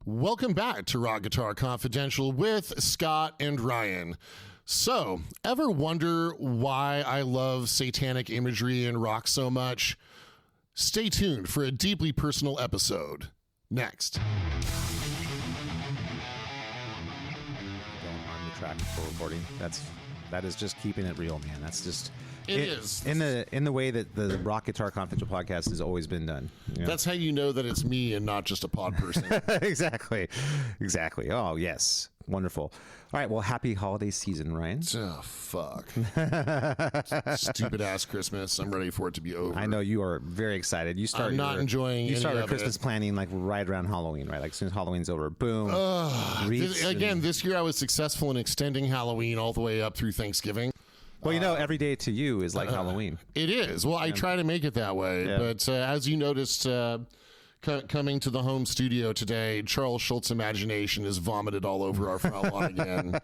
Welcome back to Rock Guitar Confidential with Scott and Ryan. So, ever wonder why I love satanic imagery and rock so much? Stay tuned for a deeply personal episode. Next. Going on the track for recording. That is just keeping it real, man. That's just It is. in the way that the Rock Guitar Confidential podcast has always been done. You know? That's how you know that it's me and not just a pod person. Exactly. Oh, yes. Wonderful. All right. Well, happy holiday season, Ryan. Oh, fuck. Stupid ass Christmas. I'm ready for it to be over. I know you are very excited. You start. I'm not enjoying. You start any your of Christmas it. planning like right around Halloween, right? Like as soon as Halloween's over, boom. This year I was successful in extending Halloween all the way up through Thanksgiving. Well, you know, every day to you is like Halloween. It is. Well, I try to make it that way. Yeah. But as you noticed, coming to the home studio today, Charles Schultz's imagination is vomited all over our front lawn again.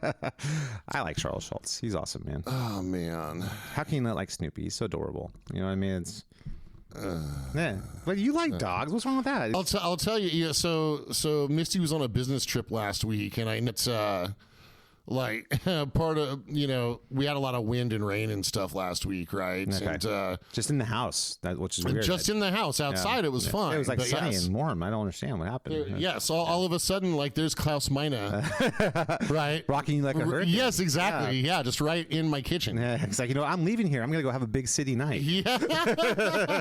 I like Charles Schultz. He's awesome, man. Oh, man. How can you not like Snoopy? He's so adorable. You know what I mean? It's yeah. But you like dogs. What's wrong with that? I'll tell you. Yeah. So Misty was on a business trip last week, and it's like part of, we had a lot of wind and rain and stuff last week, right? Okay. And just in the house, which is weird. just in the house. Outside, it was fine. It was like but sunny yes. and warm. I don't understand what happened. Yes, all of a sudden, like there's Klaus Meine, right? Rocking you like a hurricane. Yes, exactly. Yeah, just right in my kitchen. Yeah, it's like, I'm leaving here. I'm going to go have a big city night. Yeah,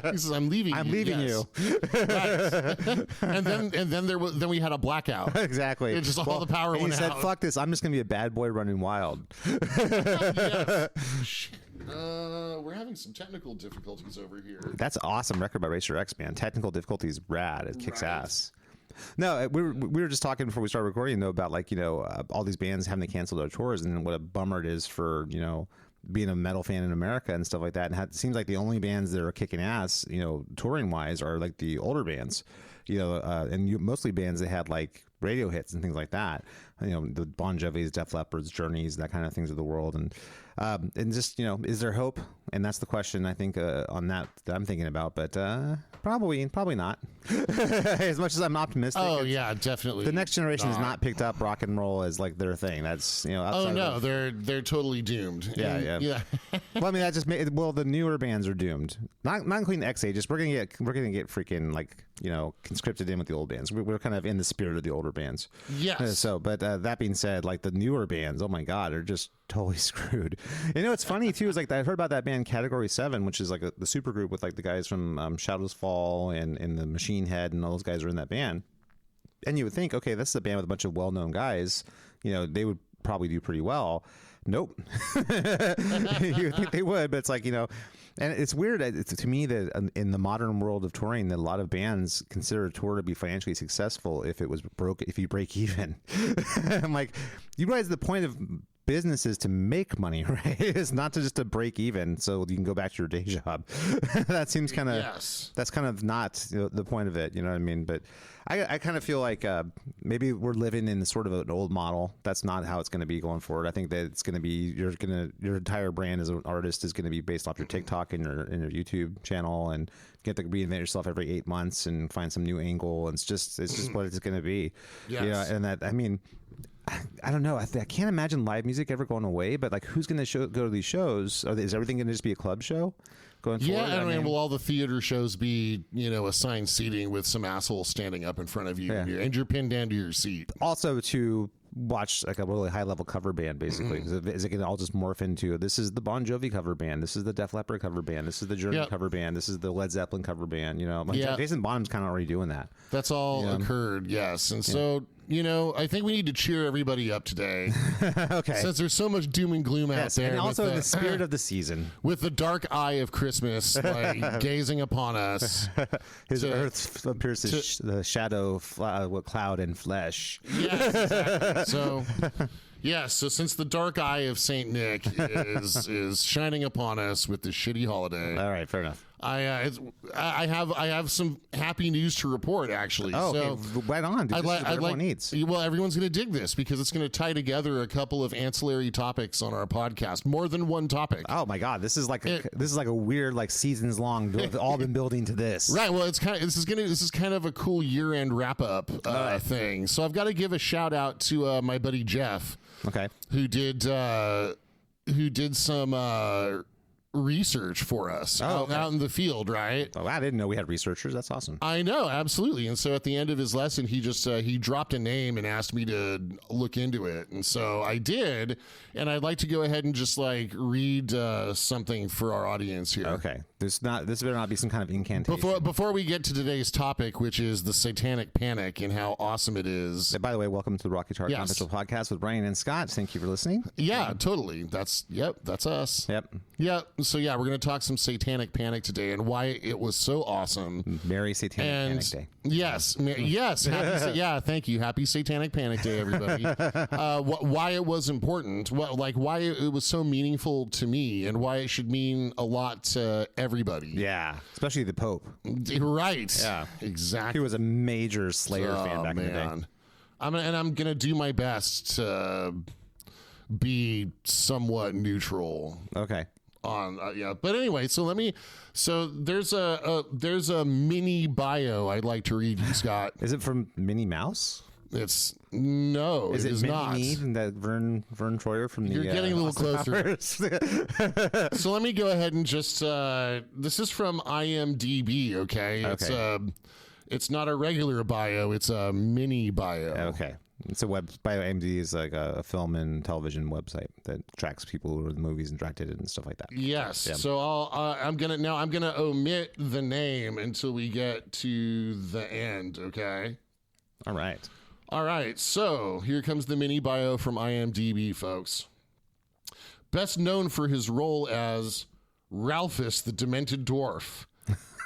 he says, I'm leaving. I'm leaving you. Right. and then we had a blackout. Exactly. It just all the power and went he said, out. "Fuck this! I'm just going to be a bad boy running wild." Yes. We're having some technical difficulties over here. That's an awesome record by Racer X, man. Technical difficulties, rad. It kicks ass. No, we were just talking before we started recording though about all these bands having to cancel their tours and what a bummer it is for being a metal fan in America and stuff like that. And it seems like the only bands that are kicking ass, touring wise, are like the older bands, mostly bands that had like radio hits and things like that. The Bon Jovi's, Def Leppard's, Journeys, that kind of things of the world. And just, is there hope? And that's the question I think on that I'm thinking about, but probably not. As much as I'm optimistic. Oh yeah, definitely. The next generation has not picked up rock and roll as like their thing. That's Oh no, they're totally doomed. Yeah. Well, I mean, that just the newer bands are doomed. Not including XA. Just we're gonna get freaking conscripted in with the old bands. We're kind of in the spirit of the older bands. Yes. But that being said, like the newer bands, oh my god, are just totally screwed. It's funny too. Is like I heard about that band Category 7, which is like the super group with like the guys from Shadows Fall and the Machine Head, and all those guys are in that band. And you would think, okay, this is a band with a bunch of well-known guys. They would probably do pretty well. Nope. You would think they would, but it's like, and it's weird to me that in the modern world of touring, that a lot of bands consider a tour to be financially successful if you break even. I'm like, you realize the point of business is to make money, right? It's not just to break even so you can go back to your day job. That seems kind of, that's kind of not the point of it. You know what I mean? But I kind of feel like maybe we're living in sort of an old model. That's not how it's going to be going forward. I think that it's going to be, your entire brand as an artist is going to be based off your TikTok and your YouTube channel, and get to reinvent yourself every 8 months and find some new angle. And it's just what it's going to be. Yes. And that, I mean, I don't know. I can't imagine live music ever going away, but like, who's going to go to these shows? Is everything going to just be a club show going forward? Yeah, I mean, will all the theater shows be, assigned seating with some asshole standing up in front of you, and you're pinned down to your seat? Also, to watch like a really high level cover band, basically. Is it going to all just morph into, this is the Bon Jovi cover band, this is the Def Leppard cover band, this is the Journey cover band, this is the Led Zeppelin cover band? Jason Bonham's kind of already doing that. That's all occurred, yes. And so, I think we need to cheer everybody up today. Okay. Since there's so much doom and gloom out there. And also in the spirit of the season. With the dark eye of Christmas gazing upon us. His earth appears the shadow of cloud and flesh. Yes, exactly. So, so since the dark eye of Saint Nick is shining upon us with this shitty holiday. All right, fair enough. I have some happy news to report, actually. Oh, so okay. Right on, dude. This is what everyone needs. Well, everyone's going to dig this because it's going to tie together a couple of ancillary topics on our podcast. More than one topic. Oh my God, this is like a weird like seasons long. They've all been building to this. Right. Well, this is kind of a cool year end wrap up thing. So I've got to give a shout out to my buddy Jeff. Okay. Who did some research for us out in the field, right? Oh, I didn't know we had researchers. That's awesome. I know, absolutely. And so at the end of his lesson, he just he dropped a name and asked me to look into it, and so I did. And I'd like to go ahead and just like read something for our audience here. Okay, this better not be some kind of incantation. Before we get to today's topic, which is the Satanic Panic and how awesome it is. By the way, welcome to the Rock Guitar Confidential Podcast with Brian and Scott. Thank you for listening. Yeah, totally. That's us. Yep. Yeah. So yeah, we're going to talk some Satanic Panic today and why it was so awesome. Merry Satanic Panic Day. Yes. Yes. Thank you. Happy Satanic Panic Day, everybody. Why it was important, why it was so meaningful to me and why it should mean a lot to everybody. Yeah. Especially the Pope. Right. Yeah. Exactly. He was a major Slayer fan back in the day. I'm going to do my best to be somewhat neutral. Okay. But anyway, so there's a mini bio I'd like to read you, Scott. Is it from Minnie Mouse? Is it Minnie not. Mead and that Vern Troyer from the You're getting a little closer. So let me go ahead and just this is from IMDb, okay? It's not a regular bio, it's a mini bio. Okay. It's IMDb is like a film and television website that tracks people who are in the movies and directed it and stuff like that. Yes. Yeah. So I'm gonna omit the name until we get to the end. Okay. All right. So here comes the mini bio from IMDb, folks. Best known for his role as Ralphus the Demented Dwarf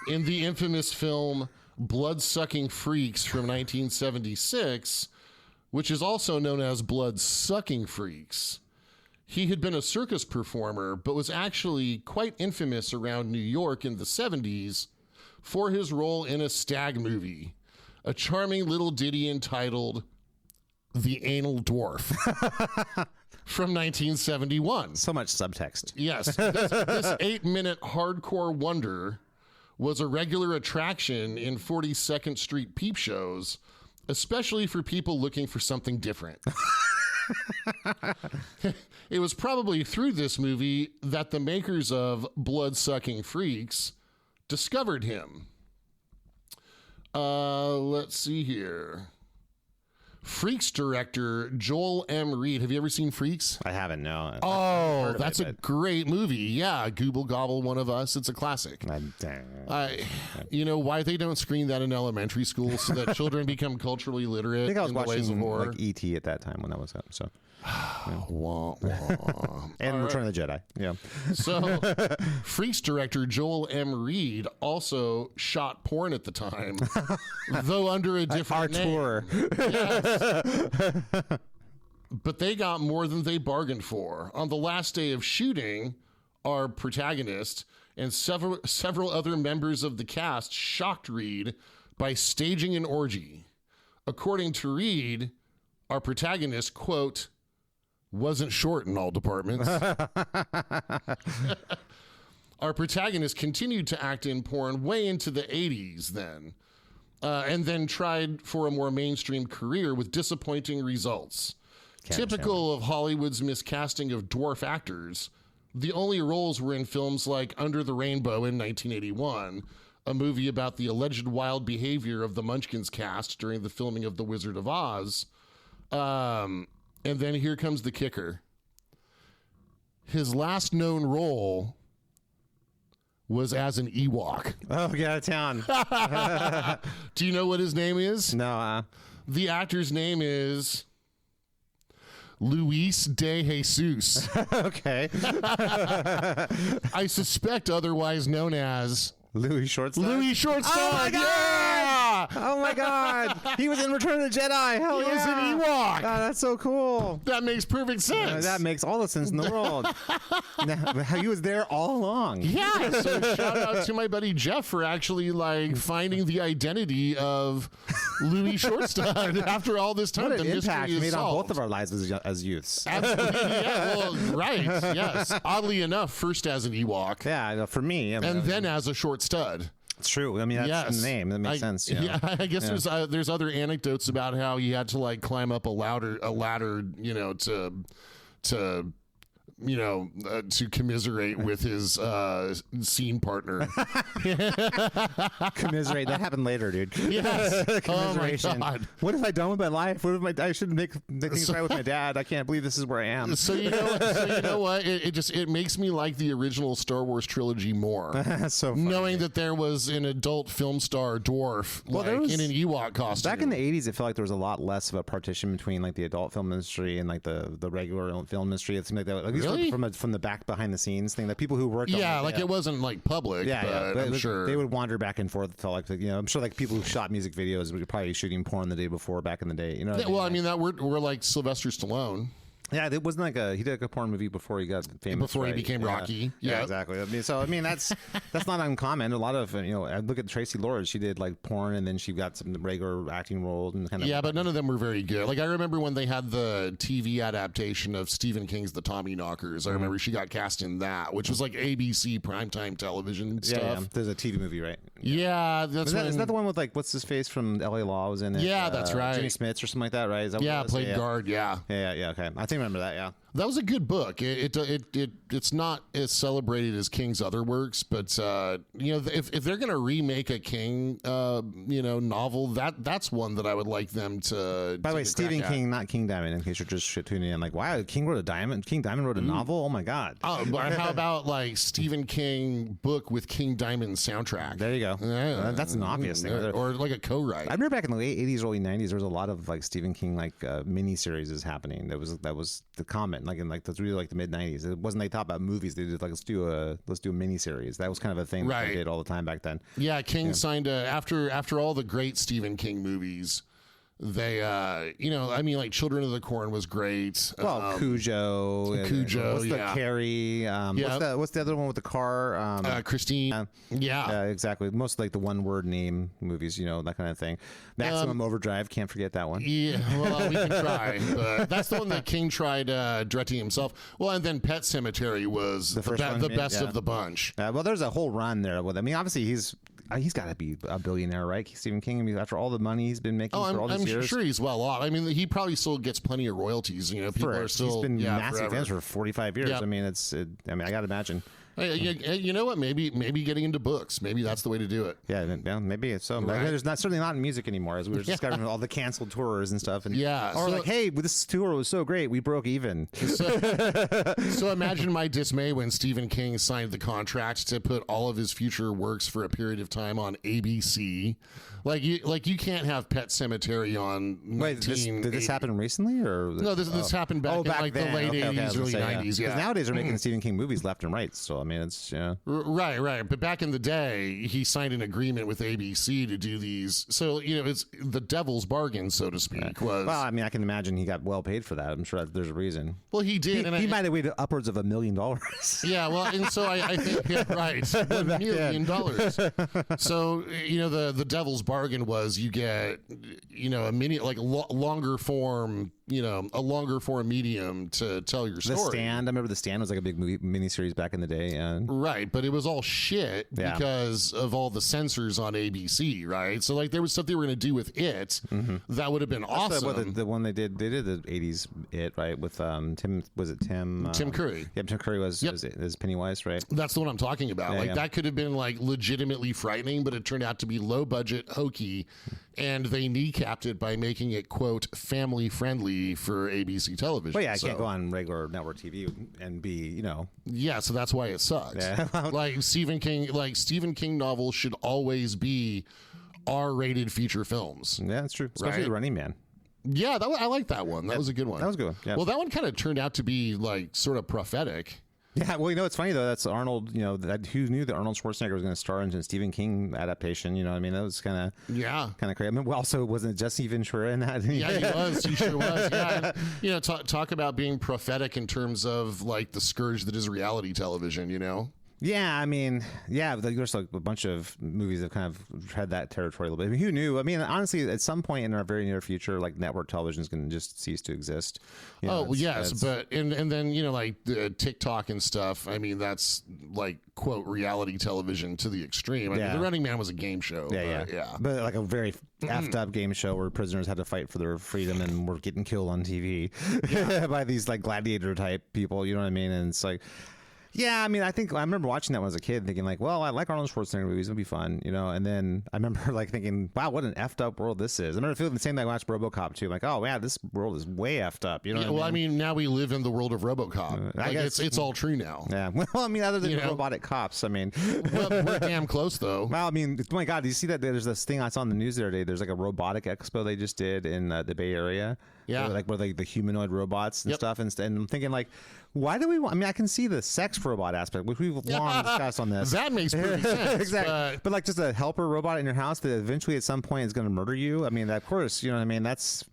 in the infamous film Blood-Sucking Freaks from 1976. Which is also known as Blood-Sucking Freaks. He had been a circus performer, but was actually quite infamous around New York in the 70s for his role in a stag movie, a charming little ditty entitled The Anal Dwarf from 1971. So much subtext. Yes, this 8-minute hardcore wonder was a regular attraction in 42nd Street peep shows, especially for people looking for something different. It was probably through this movie that the makers of Blood-Sucking Freaks discovered him. Let's see here. Freaks director Joel M. Reed. Have you ever seen Freaks? I haven't, no. Oh, that's a great movie. Yeah, Gooble Gobble, One of Us. It's a classic. You know why they don't screen that in elementary school so that children become culturally literate? I think I was in the ways of watching horror. like E.T. at that time when that was up. So. Wah, wah. And Return of the Jedi. Yeah. So, Freaks director Joel M. Reed also shot porn at the time, though under a different name. Tour. Yes. But they got more than they bargained for. On the last day of shooting, our protagonist and several other members of the cast shocked Reed by staging an orgy. According to Reed, our protagonist, quote, wasn't short in all departments. Our protagonist continued to act in porn way into the 80s then, and then tried for a more mainstream career with disappointing results. Typical of Hollywood's miscasting of dwarf actors, the only roles were in films like Under the Rainbow in 1981, a movie about the alleged wild behavior of the Munchkins cast during the filming of The Wizard of Oz. And then here comes the kicker. His last known role was as an Ewok. Oh, get out of town. Do you know what his name is? No. The actor's name is Luis de Jesus. Okay. I suspect otherwise known as Louis Shortstop. Louis Shortstop. Oh my God! Oh my God, he was in Return of the Jedi. Hell He yeah, was an Ewok. God, that's so cool. That makes perfect sense. That makes all the sense in the world. He was there all along. Yeah, so shout out to my buddy Jeff for actually like finding the identity of Louis Shortstud after all this time. What an The impact mystery he is made on solved. both of our lives as youths. Absolutely, yeah, well, right, yes. Oddly enough, first as an Ewok, Yeah, I know, for me. I mean, and then as a short stud. it's true. I mean, that's Yes. the name. That makes sense. You know? Yeah, I guess there's other anecdotes about how he had to like climb up a ladder, you know, to commiserate with his scene partner. Commiserate. That happened later, dude. Yes. Commiseration. Oh my God. What have I done with my life? What have I should make things right with my dad. I can't believe this is where I am. So you know what? It makes me like the original Star Wars trilogy more. That's so funny. Knowing that there was an adult film star dwarf there was- in an Ewok costume. Back in the 80s, it felt like there was a lot less of a partition between like the adult film industry and like the regular film industry. It seemed like that, at least Really? from the back behind the scenes thing, that people who worked on it wasn't like public. yeah, but I'm sure they would wander back and forth. Felt like, you know, I'm sure like people who shot music videos were probably shooting porn the day before back in the day. You know, what Well, I mean that we're like Sylvester Stallone. yeah, it wasn't like he did like a porn movie before he got famous. Before he right? became Rocky. Yeah, Yeah. exactly. I mean, that's not uncommon. A lot of, you know, I look at Tracy Lords. She did like porn, and then she got some regular acting roles and kind of. Yeah, but none of them were very good. Like I remember when they had the TV adaptation of Stephen King's The Tommyknockers. I remember she got cast in that, which was like ABC primetime television stuff. Yeah. There's a TV movie, right? Yeah, that's Is that the one with like what's his face from L.A. Law was in it? Yeah, that's right. Jimmy Smits or something like that, right? Is that what it was? played guard. Yeah. Yeah. Okay, I think I remember that. Yeah. That was a good book. It's not as celebrated as King's other works, but you know, if they're gonna remake a King novel, that's one that I would like them to. By the way, take a Stephen crack at. King, not King Diamond. In case you're just tuning in, like, wow, King Diamond wrote a novel. Oh my God. Oh, but how about like Stephen King book with King Diamond soundtrack? There you go. Yeah. That's an obvious thing. Or like a co-write. I remember back in the late 80s, early 90s, there was a lot of like Stephen King like mini series is happening. That was the comment, like in like that's really like the mid 90s. It wasn't they thought about movies. They did like let's do a mini series. That was kind of a thing that Right. they did all the time back then. Yeah, King signed after all the great Stephen King movies. They, like Children of the Corn was great. Well, Cujo. What's the yeah. Carrie? Yeah. What's the other one with the car? Christine. Yeah. Exactly. Most like the one word name movies, you know, that kind of thing. Maximum Overdrive. Can't forget that one. Yeah, well, we can try. But that's the one that King tried directing himself. Well, and then Pet Sematary was the best of the bunch. Well, there's a whole run there. I mean, obviously he's got to be a billionaire, right? Stephen King. I mean, after all the money he's been making for all these years. I'm sure he's well off. I mean, he probably still gets plenty of royalties. You know, people are still. He's been massive forever. fans for 45 years. Yep. I mean, I got to imagine. You know what? Maybe getting into books. Maybe that's the way to do it. Yeah, maybe it's so. Right. There's certainly not in music anymore, as we were discovering with all the canceled tours and stuff. And, Yeah, or so- like, hey, this tour was so great, we broke even. So imagine my dismay when Stephen King signed the contract to put all of his future works for a period of time on ABC. Like you can't have Pet Sematary on. Wait, did this happen recently, or No, this happened back in like then. the late Okay, I was 80s, gonna early say, 90s. Yeah. 'Cause nowadays they're making Stephen King movies left and right. So I mean, it's Right. But back in the day, he signed an agreement with ABC to do these. So, you know, it's the devil's bargain, so to speak. Was Well, I mean, I can imagine he got well paid for that. I'm sure there's a reason. well, he did. He might have weighed upwards of $1 million. Yeah, well, and so I think right, $1 million. So you know, the devil's bargain was you get, you know, a longer form, you know, a longer form medium to tell your story. The Stand. I remember The Stand was like a big movie miniseries back in the day. And Right, but it was all shit Yeah. because of all the censors on ABC, right? So like there was stuff they were going to do with it that would have been awesome. The one they did the 80s It, right, with Tim, was it Tim? Tim Curry. Yeah, Tim Curry was Pennywise, right? That's the one I'm talking about. Yeah. That could have been like legitimately frightening, but it turned out to be low budget, hokey, and they kneecapped it by making it, quote, family friendly for ABC television. Well, yeah, I can't go on regular network TV and be, you know. Yeah, so that's why it sucks. Yeah. Like Stephen King novels should always be R-rated feature films. Yeah, that's true. Especially Right. The Running Man. Yeah, I like that one. That was a good one. That was a good one. Yeah. Well, that one kind of turned out to be like sort of prophetic. Yeah, well, it's funny though. That's Arnold. Who knew that Arnold Schwarzenegger was going to star in a Stephen King adaptation? You know what I mean? That was kind of crazy. I mean, well, also wasn't Jesse Ventura in that? Yeah, he was. He sure was. Yeah, and, talk about being prophetic in terms of like the scourge that is reality television. Yeah, I mean, there's like a bunch of movies that kind of had that territory a little bit. I mean, who knew? I mean, honestly, at some point in our very near future, like network television is going to just cease to exist. But and then like TikTok and stuff. I mean, that's like quote reality television to the extreme. I mean, The Running Man was a game show. But like a very effed up game show where prisoners had to fight for their freedom and were getting killed on TV by these like gladiator type people. You know what I mean? And it's like. Yeah, I mean, I remember watching that when I was a kid, thinking like, well, I like Arnold Schwarzenegger movies; it'll be fun, And then I remember like thinking, wow, what an effed up world this is. I remember feeling the same thing I watched RoboCop too, like, oh man, this world is way effed up. I mean, now we live in the world of RoboCop. I guess it's all true now. Yeah. Well, I mean, other than robotic cops, I mean, well, we're damn close though. Well, I mean, oh my God, do you see that? There's this thing I saw on the news the other day. There's like a robotic expo they just did in the Bay Area. Yeah, where the humanoid robots and stuff, and I'm thinking like, why do we want? I mean, I can see the sex robot aspect, which we've long discussed on this. That makes perfect sense. Exactly, but like just a helper robot in your house that eventually at some point is going to murder you. I mean, of course, what I mean. That's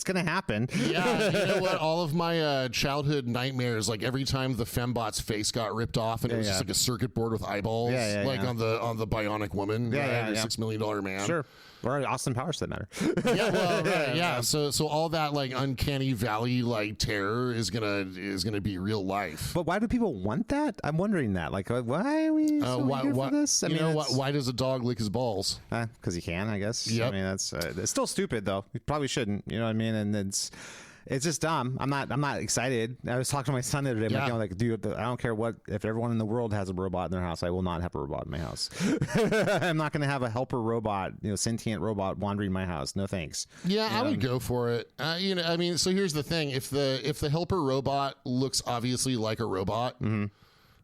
going to happen. Yeah, you know what? All of my childhood nightmares, like every time the fembot's face got ripped off and it was just like a circuit board with eyeballs, on the Bionic Woman, $6 Million Man. Sure. Or Austin Powers, for that matter. Yeah, well, right, yeah. So all that like uncanny valley like terror is gonna be real life. But why do people want that? I'm wondering that. Like, why are we here for this? I mean, why does a dog lick his balls? Because he can, I guess. Yep. I mean, that's it's still stupid though. You probably shouldn't. You know what I mean? And it's just dumb. I'm not excited. I was talking to my son the other day. I'm like, dude, I don't care if everyone in the world has a robot in their house. I will not have a robot in my house. I'm not going to have a helper robot, sentient robot wandering my house. No thanks. Yeah, I would go for it. I mean, so here's the thing: if the helper robot looks obviously like a robot. Mm-hmm.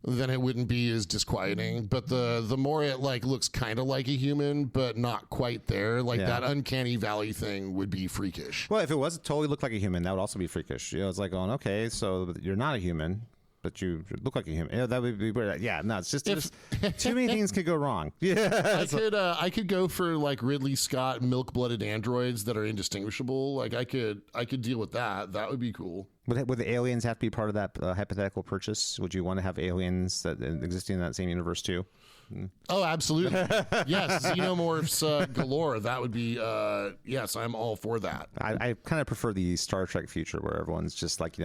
Then it wouldn't be as disquieting. But the more it like looks kind of like a human, but not quite there, like that uncanny valley thing would be freakish. Well, if it was totally looked like a human, that would also be freakish. It's like going, okay, so you're not a human, but you look like a human. That would be weird. Yeah, no, it's just too many things could go wrong. Yeah, I could go for like Ridley Scott milk-blooded androids that are indistinguishable. Like I could deal with that. That would be cool. Would the aliens have to be part of that hypothetical purchase? Would you want to have aliens that existing in that same universe too? Oh, absolutely. Yes, xenomorphs galore. That would be, yes, I'm all for that. I kind of prefer the Star Trek future where everyone's just like,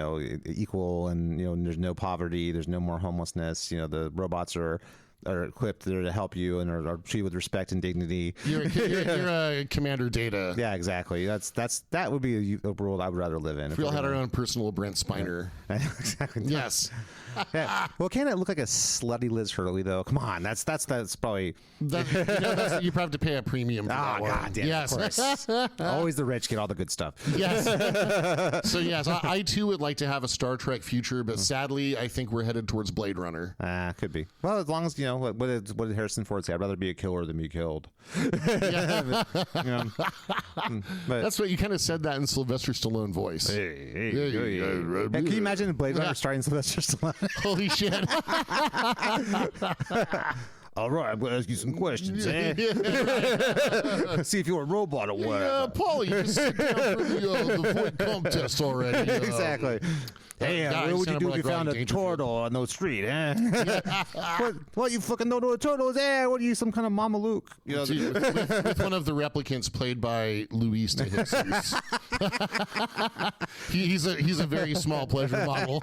equal and, there's no poverty, there's no more homelessness. The robots are equipped there to help you and are treated with respect and dignity. You're a Commander Data. Yeah, exactly. That would be a world I would rather live in. If we all had our own personal Brent Spiner. Yeah. Exactly. Yes. Yeah. Well, can it look like a slutty Liz Hurley though? Come on, that's probably. You probably have to pay a premium for that one. God damn, yes. Of course. Always the rich get all the good stuff. Yes. So yes, I too would like to have a Star Trek future, but sadly, I think we're headed towards Blade Runner. Could be. Well, as long as what did Harrison Ford say? I'd rather be a killer than be killed. Yeah. But that's what you kind of said that in Sylvester Stallone voice. Hey, can you imagine Blade Runner starring Sylvester Stallone? Holy shit. All right, I'm going to ask you some questions, eh? See if you're a robot or what. Yeah, Paulie, just sit down for the void comp test already. Exactly. Hey, what would you do if you found a turtle on the street, eh? What, you fucking don't know what a turtle is? Eh? What are you, some kind of Mama Luke? With one of the replicants played by Luis de Jesus. He's a very small pleasure model.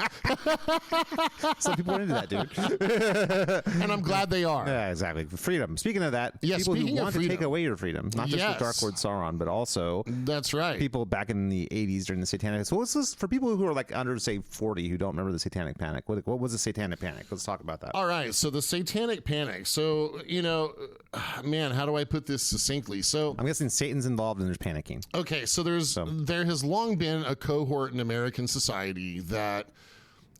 Some people are into that, dude. And I'm glad they are. Yeah, exactly. Freedom. Speaking of that, people who want to take away your freedom, not just the Dark Lord Sauron, but also that's right. People back in the 80s during the Satanic. So what's this for people who are like under, say, 40 who don't remember the Satanic Panic? What was the Satanic Panic? Let's talk about that. All right. So the Satanic Panic. So, man, how do I put this succinctly? So I'm guessing Satan's involved and there's panicking. Okay. So there has long been a cohort in American society that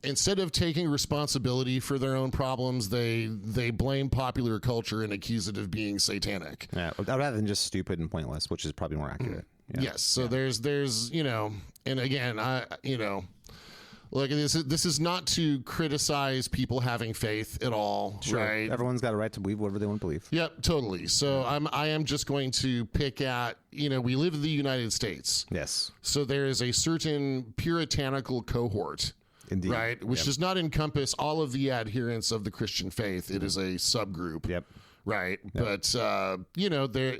instead of taking responsibility for their own problems, they blame popular culture and accuse it of being satanic. Yeah, rather than just stupid and pointless, which is probably more accurate. Yeah. Yes. So there's and again, Like this is not to criticize people having faith at all, right? Everyone's got a right to believe whatever they want to believe. Yep, totally. So I am just going to pick at, we live in the United States. Yes. So there is a certain puritanical cohort. Indeed. Right, which does not encompass all of the adherents of the Christian faith. It is a subgroup. Yep. Right, but there.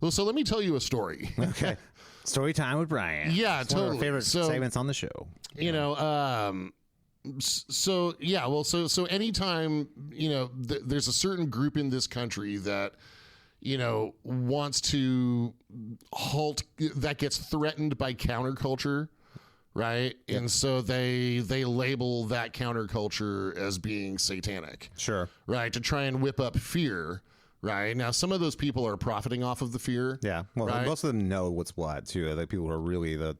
Well, so let me tell you a story. Okay. Story time with Brian. Yeah, it's totally. One of our favorite segments on the show. So anytime there's a certain group in this country that wants to halt, that gets threatened by counterculture. Right. Yep. And so they label that counterculture as being satanic. Sure. Right. To try and whip up fear. Right. Now, some of those people are profiting off of the fear. Yeah. Well, right? Most of them know what's what, too. The people who are really the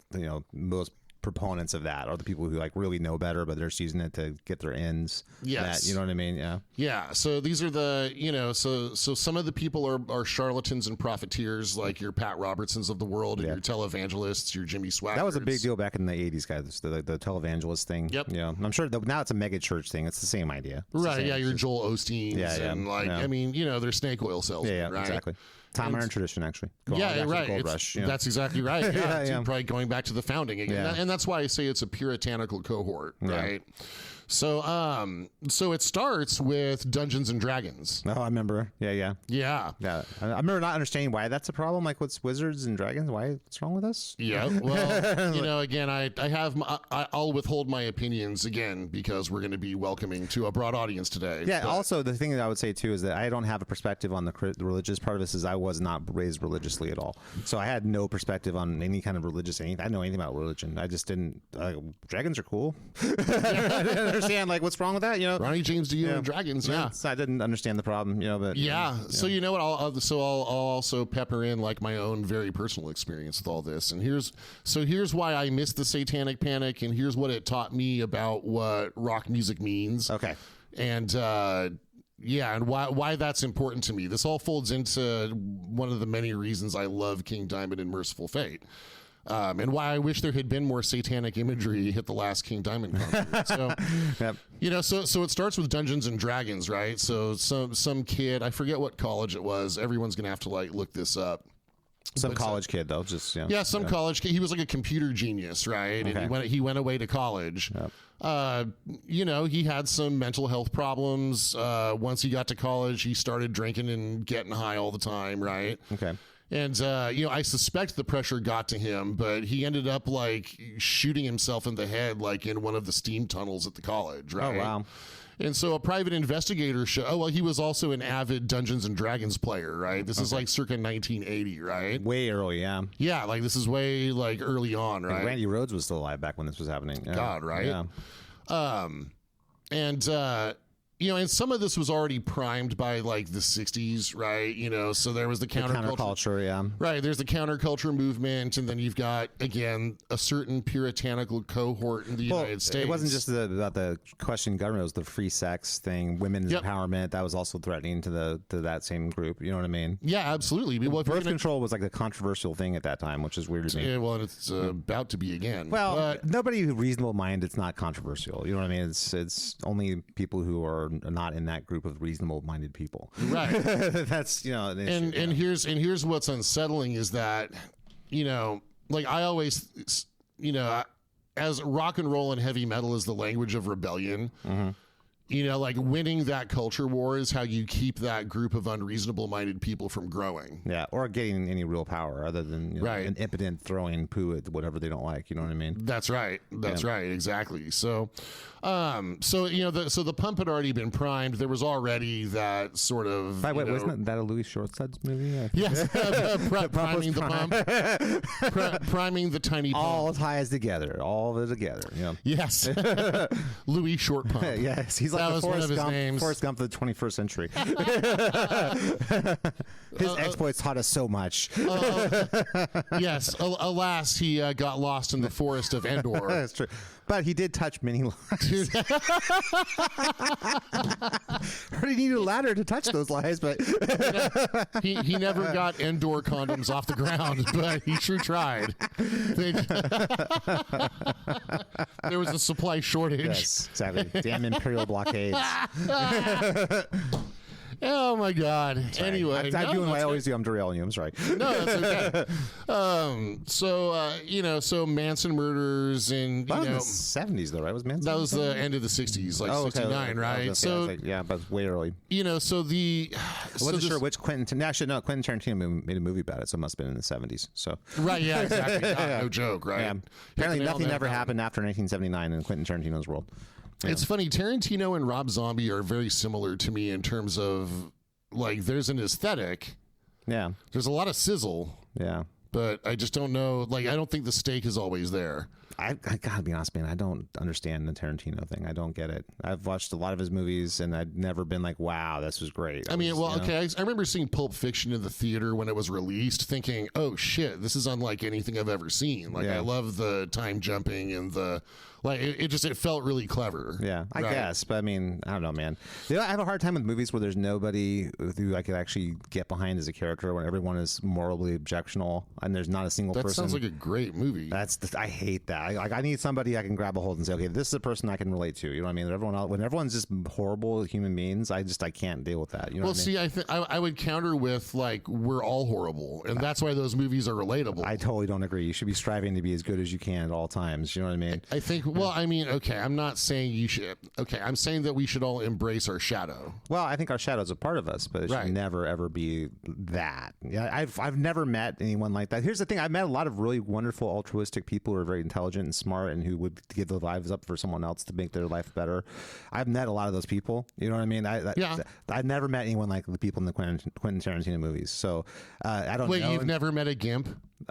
most proponents of that are the people who really know better, but they're just using it to get their ends. Yes. You know what I mean? Yeah. Yeah. So these are the, so some of the people are charlatans and profiteers, like your Pat Robertsons of the world and your televangelists, your Jimmy Swaggarts. That was a big deal back in the 80s, guys, the televangelist thing. Yep. I'm sure now it's a mega church thing. It's the same idea. Right. Yeah. Your Joel Osteens. Yeah. And I mean, they're snake oil salesmen. Yeah, right? Exactly. Time iron tradition, actually. Right. Gold rush, That's exactly right. Yeah, yeah. Probably going back to the founding again. Yeah. And that's why I say it's a puritanical cohort, right? So it starts with Dungeons and Dragons. Oh, I remember. Yeah. I remember not understanding why that's a problem. Like, what's Wizards and Dragons? What's wrong with us? Yeah. Well, again, I'll withhold my opinions again because we're going to be welcoming to a broad audience today. Yeah. But also, the thing that I would say too is that I don't have a perspective on the religious part of this. Is I was not raised religiously at all, so I had no perspective on any kind of religious anything. I didn't know anything about religion. I just didn't. Dragons are cool. I didn't understand what's wrong with that. Ronnie James Dio and Dragons. Yeah. So I didn't understand the problem. But So you know what? I'll also pepper in my own very personal experience with all this. And here's why I missed the Satanic Panic, and here's what it taught me about what rock music means. Okay. And and why that's important to me. This all folds into one of the many reasons I love King Diamond and Merciful Fate. And why I wish there had been more satanic imagery at the last King Diamond concert. So, yep. So it starts with Dungeons and Dragons, right? So some kid, I forget what college it was. Everyone's gonna have to look this up. Some college kid though, just college kid. He was a computer genius, right? Okay. And he went away to college. Yep. He had some mental health problems. Once he got to college, he started drinking and getting high all the time, right? Okay. And, I suspect the pressure got to him, but he ended up shooting himself in the head, in one of the steam tunnels at the college. Right. Oh, wow. And so a private investigator he was also an avid Dungeons and Dragons player, right? This is circa 1980, right? Way early. Yeah. Yeah. This is way early on, right? And Randy Rhoads was still alive back when this was happening. Yeah. God, right? Yeah. And some of this was already primed by the 60s, right? So there was the counterculture, yeah. Right, there's the counterculture movement, and then you've got, again, a certain puritanical cohort in the United States. It wasn't just about the questioning government, it was the free sex thing, women's empowerment, that was also threatening to that same group, you know what I mean? Yeah, absolutely. Birth control was a controversial thing at that time, which is weird to me. Yeah, well, it's about to be again. Well, nobody reasonable mind, it's not controversial, you know what I mean? It's only people who are not in that group of reasonable-minded people, right? That's an issue, and here's what's unsettling is that I always as rock and roll and heavy metal is the language of rebellion. Mm-hmm. Winning that culture war is how you keep that group of unreasonable-minded people from growing. Yeah, or getting any real power other than right. an impotent throwing poo at whatever they don't like. You know what I mean? That's right. That's right. Exactly. So, the pump had already been primed. There was already that sort of. By the way, wasn't that a Louis Shortside's movie? Yes, priming the pump, priming the tiny pump. All ties together. All of it together. Yes, Louis Short Pump. Yes, he's that was one of his names. Forrest Gump of the 21st century. His exploits taught us so much. Yes, alas, he got lost in the forest of Endor. That's true. But he did touch many lies. Heard he needed a ladder to touch those lies, but he never got Endor condoms off the ground, but he sure tried. There was a supply shortage. yes, exactly. Damn imperial blockades. Oh my God. Sorry. Anyway, I'm doing what I always do. I'm derailing you. I'm sorry. No, that's okay. So Manson murders and That was in the 70s, though, right? Was Manson? that was the end of the 60s, like 69, right? So yeah, but way early. so the I wasn't sure which Quentin. Actually, no, Quentin Tarantino made a movie about it, so it must have been in the 70s. So right, yeah, exactly. No joke, right? yeah. Apparently, nothing ever happened after 1979 in Quentin Tarantino's world. Yeah. It's funny. Tarantino and Rob Zombie are very similar to me in terms of like there's an aesthetic. Yeah. There's a lot of sizzle. Yeah. But I just don't know. Like I don't think the steak is always there. I gotta be honest, man. I don't understand the Tarantino thing. I don't get it. I've watched a lot of his movies, and I've never been like, "Wow, this was great." Okay. I remember seeing Pulp Fiction in the theater when it was released, thinking, "Oh shit, this is unlike anything I've ever seen." Like I love the time jumping and the it felt really clever. Yeah, I guess, but I mean, I don't know, man. I have a hard time with movies where there's nobody who I could actually get behind as a character when everyone is morally objectional and there's not a single person. That sounds like a great movie. I hate that. I need somebody I can grab a hold and say, okay, this is a person I can relate to. You know what I mean? When everyone's just horrible human beings, I can't deal with that. You know what I mean? See, I would counter with like we're all horrible, and that's why those movies are relatable. I totally don't agree. You should be striving to be as good as you can at all times. You know what I mean? I think. Well, I mean, okay. I'm not saying you should. Okay, I'm saying that we should all embrace our shadow. Well, I think our shadow's a part of us, but it should never ever be that. Yeah, I've never met anyone like that. Here's the thing: I've met a lot of really wonderful altruistic people who are very intelligent and smart and who would give their lives up for someone else to make their life better. I've met a lot of those people. You know what I mean? I've never met anyone like the people in the Quentin Tarantino movies. So I don't know. Wait, you've never met a gimp?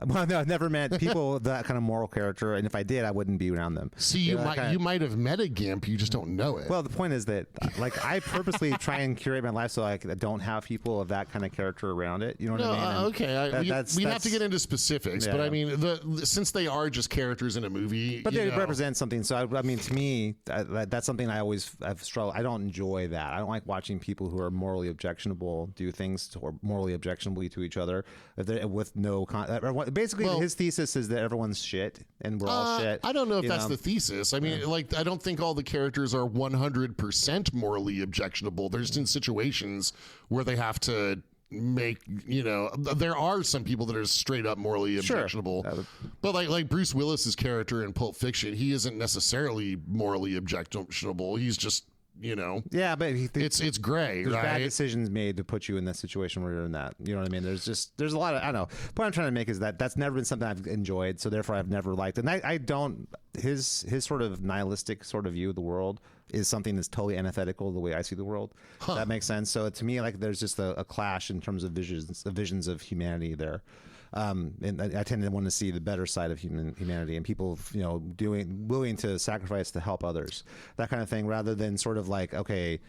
Well, no, I've never met people that kind of moral character, and if I did, I wouldn't be around them. See, you might have met a gimp, you just don't know it. Well, the point is that, like, I purposely try and curate my life so I don't have people of that kind of character around it. You know what I mean? Okay, we have to get into specifics, but I mean, since they are just characters in a movie, but they represent something. So I mean, to me, that's something I've struggled. I don't enjoy that. I don't like watching people who are morally objectionable do things or morally objectionably to each other if they're with no basically his thesis is that everyone's shit and we're all shit. I don't know if that's the thesis. I mean, I don't think all the characters are 100% morally objectionable. There's in situations where they have to make, there are some people that are straight up morally objectionable. Sure. But like Bruce Willis's character in Pulp Fiction, he isn't necessarily morally objectionable. He's just yeah, but it's gray. There's right? bad decisions made to put you in that situation where you're in that. You know what I mean? There's a lot of, I don't know. The point I'm trying to make is that's never been something I've enjoyed, so therefore I've never liked. And I don't, his sort of nihilistic sort of view of the world is something that's totally antithetical to the way I see the world. That makes sense. So to me, like, there's just a clash in terms of visions of humanity there. And I tend to want to see the better side of humanity and people, willing to sacrifice to help others, that kind of thing, rather than sort of like, okay,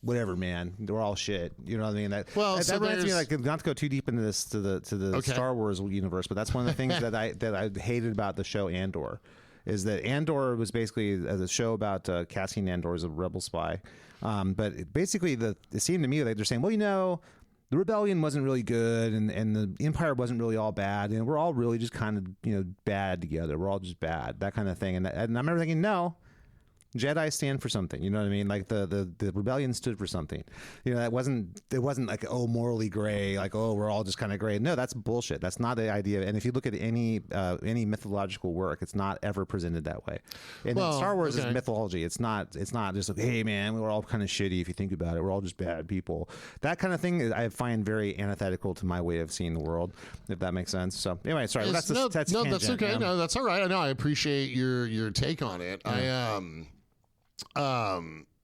whatever, man, we're all shit. You know what I mean? That reminds me, like, not to go too deep into this to the Star Wars universe, but that's one of the things that I hated about the show Andor. Is that Andor was basically a show about Cassian Andor as a rebel spy, but basically it seemed to me like they're saying, well, the rebellion wasn't really good, and the empire wasn't really all bad, and we're all really just kind of bad together. We're all just bad, that kind of thing. And I remember thinking, no, Jedi stand for something. You know what I mean? Like the rebellion stood for something. It wasn't like, oh, morally gray, like, oh, we're all just kind of gray. No, that's bullshit. That's not the idea. And if you look at any mythological work, it's not ever presented that way. And Star Wars is mythology. It's not just like, hey man, we're all kind of shitty if you think about it. We're all just bad people. That kind of thing I find very antithetical to my way of seeing the world, if that makes sense. So anyway, sorry. That's tangent, that's okay. Yeah. No, that's all right. I know. I appreciate your take on it. Yeah.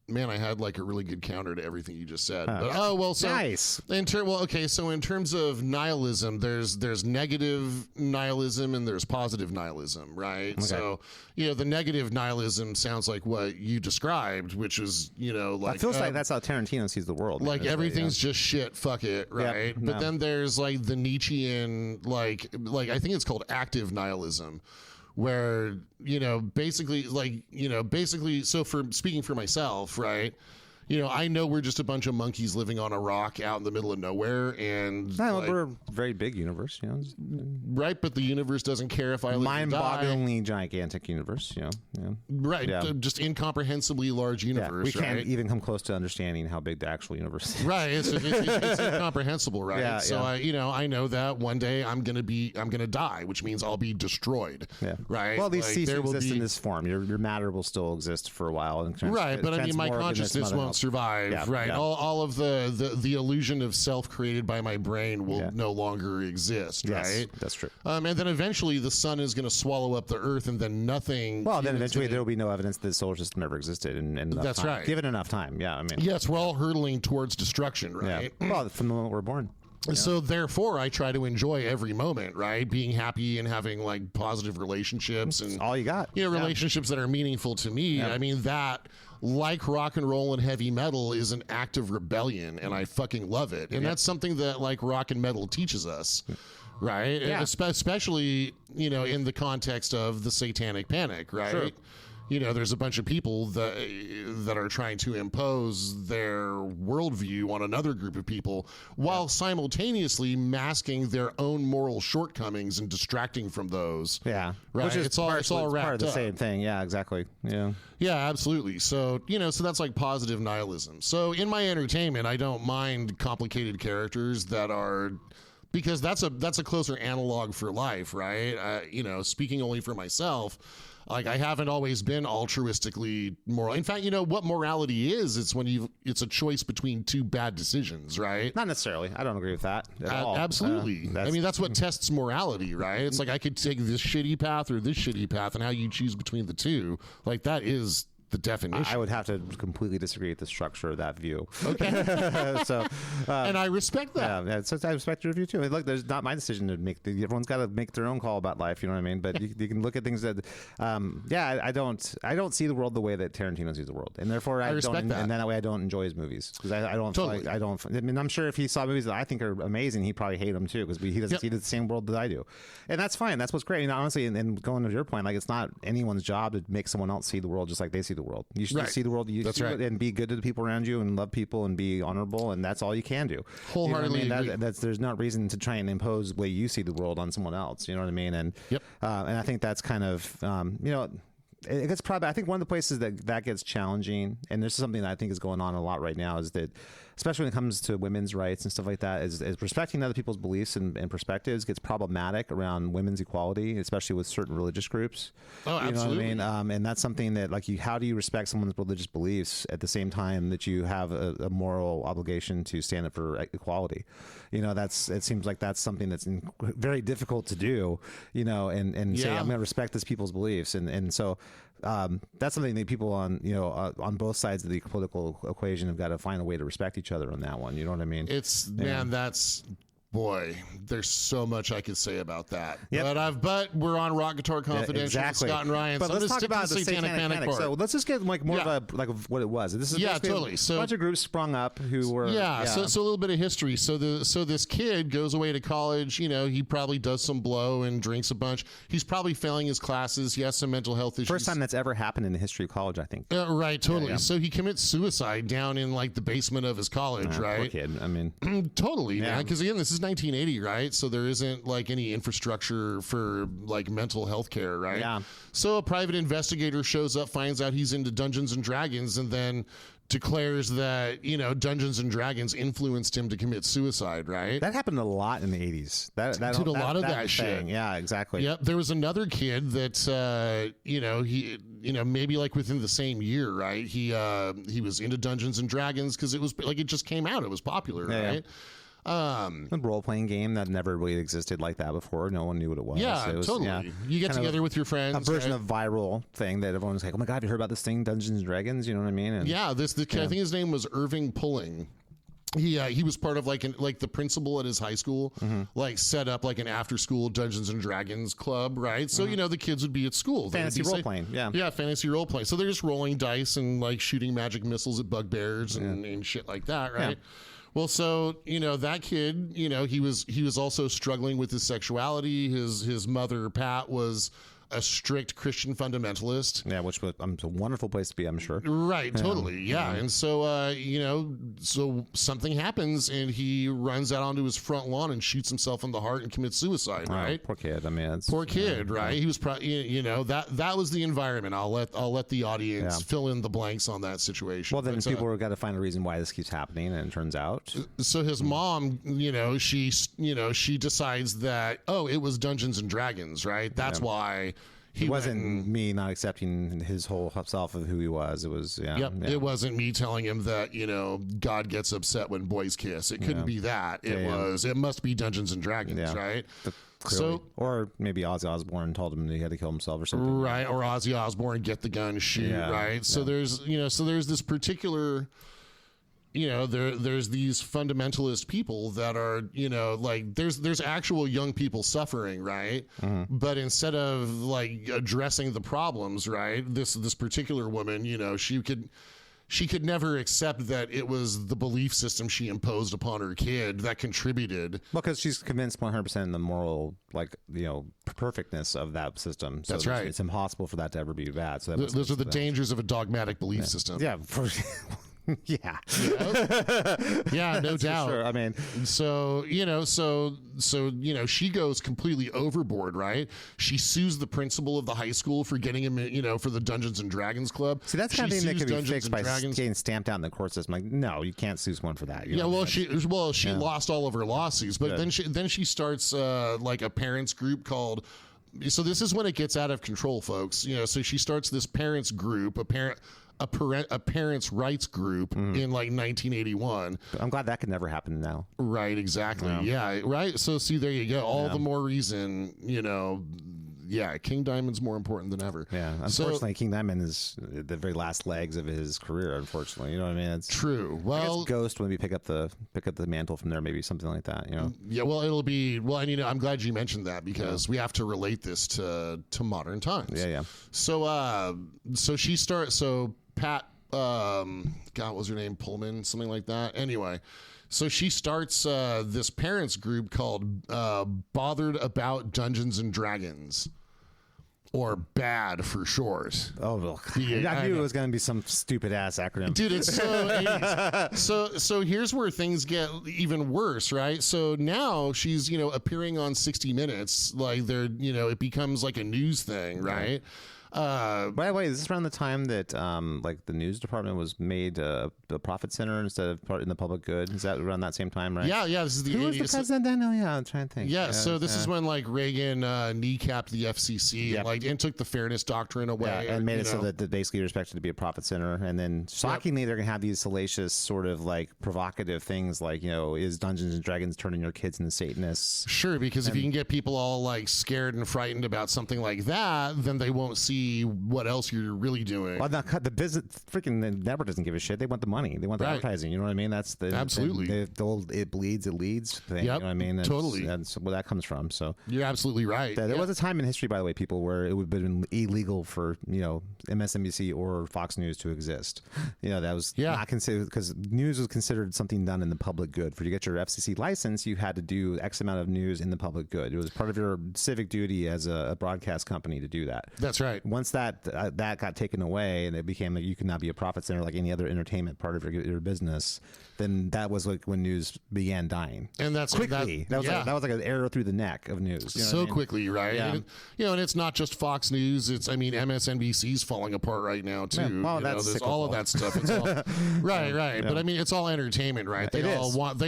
Man, I had like a really good counter to everything you just said. But, so nice. So in terms of nihilism, there's negative nihilism and there's positive nihilism, right? Okay. So, the negative nihilism sounds like what you described, which is, like it feels like that's how Tarantino sees the world. Like everything's just shit, fuck it, right? Yep, but then there's like the Nietzschean, like I think it's called active nihilism, where basically so for speaking for myself, right, I know we're just a bunch of monkeys living on a rock out in the middle of nowhere, and we're a very big universe, right? But the universe doesn't care if I live mind-bogglingly gigantic universe, right? Just incomprehensibly large universe. We can't even come close to understanding how big the actual universe is. Right? It's incomprehensible, right? Yeah, so I know that one day I'm gonna die, which means I'll be destroyed. Yeah. Right. Well, these cease to exist in this form. Your matter will still exist for a while, right? But I mean, my consciousness won't survive, right? Yeah. All of the illusion of self created by my brain will no longer exist, right? That's true. And then eventually the sun is going to swallow up the earth, and then nothing. Well, then eventually there will be no evidence that the solar system ever existed, and that's time. Right. Give it enough time. Yeah, I mean, yes, we're all hurtling towards destruction, right? Yeah. Well, from the moment we're born. So therefore, I try to enjoy every moment, right? Being happy and having like positive relationships, and all you got. Relationships that are meaningful to me. I mean, that, like rock and roll and heavy metal, is an act of rebellion, and I fucking love it. And that's something that like rock and metal teaches us. Right? Yeah. Especially, in the context of the Satanic Panic, right? Sure. There's a bunch of people that are trying to impose their worldview on another group of people while simultaneously masking their own moral shortcomings and distracting from those. Yeah. Right. Which is it's all wrapped part of the up. same thing. Yeah, exactly. Yeah. Yeah, absolutely. So, so that's like positive nihilism. So in my entertainment, I don't mind complicated characters that are, because that's a closer analog for life, right? Speaking only for myself, like I haven't always been altruistically moral. In fact, what morality is? It's when it's a choice between two bad decisions, right? Not necessarily. I don't agree with that at all. Absolutely. I mean, that's what tests morality, right? It's like I could take this shitty path or this shitty path, and how you choose between the two, like that is the definition. I would have to completely disagree with the structure of that view. Okay. And I respect that. Yeah, so I respect your view too. Look, there's not my decision to make. Everyone's got to make their own call about life. You know what I mean? But you can look at things that, I don't see the world the way that Tarantino sees the world, and therefore I respect don't. That. And that way I don't enjoy his movies because I don't. Totally. I don't. I mean, I'm sure if he saw movies that I think are amazing, he'd probably hate them too because he doesn't see the same world that I do, and that's fine. That's what's great. Honestly, and going to your point, like it's not anyone's job to make someone else see the world just like they see the world. You should see the world and be good to the people around you and love people and be honorable, and that's all you can do. Wholeheartedly agree. There's no reason to try and impose the way you see the world on someone else. You know what I mean? And and I think that's kind of it gets probably. I think one of the places that gets challenging, and this is something that I think is going on a lot right now, is that especially when it comes to women's rights and stuff like that, is respecting other people's beliefs and perspectives gets problematic around women's equality, especially with certain religious groups. Oh, absolutely. You know what I mean? And that's something that, like, how do you respect someone's religious beliefs at the same time that you have a moral obligation to stand up for equality? It seems like that's something that's very difficult to do, and say, I'm going to respect these people's beliefs. And so that's something that people on both sides of the political equation have got to find a way to respect each other on that one. You know what I mean? Boy, there's so much I could say about that. Yep. But we're on Rock Guitar Confidential with Scott and Ryan. But let's talk about the Satanic Panic part. So let's just get more of what it was. This is totally. So a bunch of groups sprung up who were So a little bit of history. So this kid goes away to college. He probably does some blow and drinks a bunch. He's probably failing his classes. He has some mental health issues. First time that's ever happened in the history of college, I think. Right, totally. Yeah. So he commits suicide down in like the basement of his college. Right, poor kid. I mean, totally, man. Because again, this is 1980, right? So there isn't like any infrastructure for like mental health care, right? Yeah. So a private investigator shows up, finds out he's into Dungeons and Dragons, and then declares that Dungeons and Dragons influenced him to commit suicide, right? That happened a lot in the 80s. That did a lot of that shit. Yeah, exactly. Yep. There was another kid that he maybe like within the same year, right? He was into Dungeons and Dragons because it was like it just came out. It was popular, right? A role-playing game that never really existed like that before. No one knew what it was. Yeah, it was, totally. Yeah, You get together with your friends. A version of viral thing that everyone's like, oh my God, have you heard about this thing, Dungeons and Dragons? You know what I mean? And, yeah, I think his name was Irving Pulling. He was part of like the principal at his high school, like set up like an after school Dungeons and Dragons club, right? So the kids would be at school, fantasy role playing, yeah, fantasy role playing. So they're just rolling dice and like shooting magic missiles at bugbears and shit like that, right? Yeah. Well, so that kid, he was also struggling with his sexuality. His mother Pat was a strict Christian fundamentalist. Yeah, which was a wonderful place to be, I'm sure. Right, totally. Yeah. And so, so something happens and he runs out onto his front lawn and shoots himself in the heart and commits suicide, right? Poor kid. I mean, poor kid, right? He was probably, that was the environment. I'll let the audience fill in the blanks on that situation. Well, then people have got to find a reason why this keeps happening, and it turns out. So his mom, she decides that, it was Dungeons and Dragons, right? That's why. It wasn't me not accepting his whole self of who he was. It was, It wasn't me telling him that, God gets upset when boys kiss. It couldn't be that. It must be Dungeons and Dragons, right? So, or maybe Ozzy Osbourne told him that he had to kill himself or something. Right. Or Ozzy Osbourne, get the gun, shoot, right? So there's this particular... there's these fundamentalist people that are, like there's actual young people suffering, right? But instead of like addressing the problems, right? This particular woman, she could never accept that it was the belief system she imposed upon her kid that contributed. Well, because she's convinced 100% in the moral, perfectness of that system. So that's right. It's impossible for that to ever be bad. So those are the dangers of a dogmatic belief system. Yeah. Yeah. Yeah, no doubt. Sure. I mean, so she goes completely overboard, right? She sues the principal of the high school for getting him, for the Dungeons and Dragons club. See, that's kind of thing that could be fixed by getting stamped out in the court system. Like, no, you can't sue someone for that. She lost all of her lawsuits, but then she starts like a parents group called. So this is when it gets out of control, folks. So she starts this parents group, a parents' rights group in like 1981. I'm glad that could never happen now. Right, exactly. Yeah, right. So see, there you go. All the more reason, King Diamond's more important than ever. Yeah, unfortunately, King Diamond is the very last legs of his career. Unfortunately, you know what I mean? It's true. Well, Ghost, when we pick up the mantle from there, maybe something like that. Yeah. Well, it'll be. Well, and I'm glad you mentioned that because we have to relate this to modern times. Yeah. So she starts. So Pat, God, what was her name? Pullman, something like that. Anyway. So she starts this parents group called Bothered About Dungeons and Dragons, or BAD for short. Oh, well, I knew it was going to be some stupid ass acronym. Dude, it's so 80s. So here's where things get even worse, right? So now she's, appearing on 60 Minutes, like it becomes like a news thing, right? By the way, is this around the time that the news department was made a profit center instead of part in the public good? Is that around that same time, right? Yeah. This is the 80s. Who was the president then? Oh, yeah, I'm trying to think. Yeah, so this is when Reagan kneecapped the FCC and took the fairness doctrine away. And made it so that basically you're expected to be a profit center. And then shockingly, they're going to have these salacious sort of provocative things like, is Dungeons and Dragons turning your kids into Satanists? Sure, because if you can get people all scared and frightened about something like that, then they won't see what else you're really doing. Well, the business, freaking the network doesn't give a shit. They want the money. They want the advertising. You know what I mean? That's the absolutely the old it bleeds, it leads thing. You know what I mean? Totally. That's where that comes from. So you're absolutely right. There was a time in history, by the way, people, where it would have been illegal for MSNBC or Fox News to exist. That was not considered, because news was considered something done in the public good. For you to get your FCC license, you had to do X amount of news in the public good. It was part of your civic duty as a broadcast company to do that. That's right. Once that got taken away and it became you could not be a profit center like any other entertainment part of your business, then that was when news began dying. And that's quickly. That was like an arrow through the neck of news. Quickly, right? Yeah. And it's not just Fox News. It's MSNBC's falling apart right now too. Yeah, well, there's all of that stuff. It's all right. Yeah. But it's all entertainment, right? They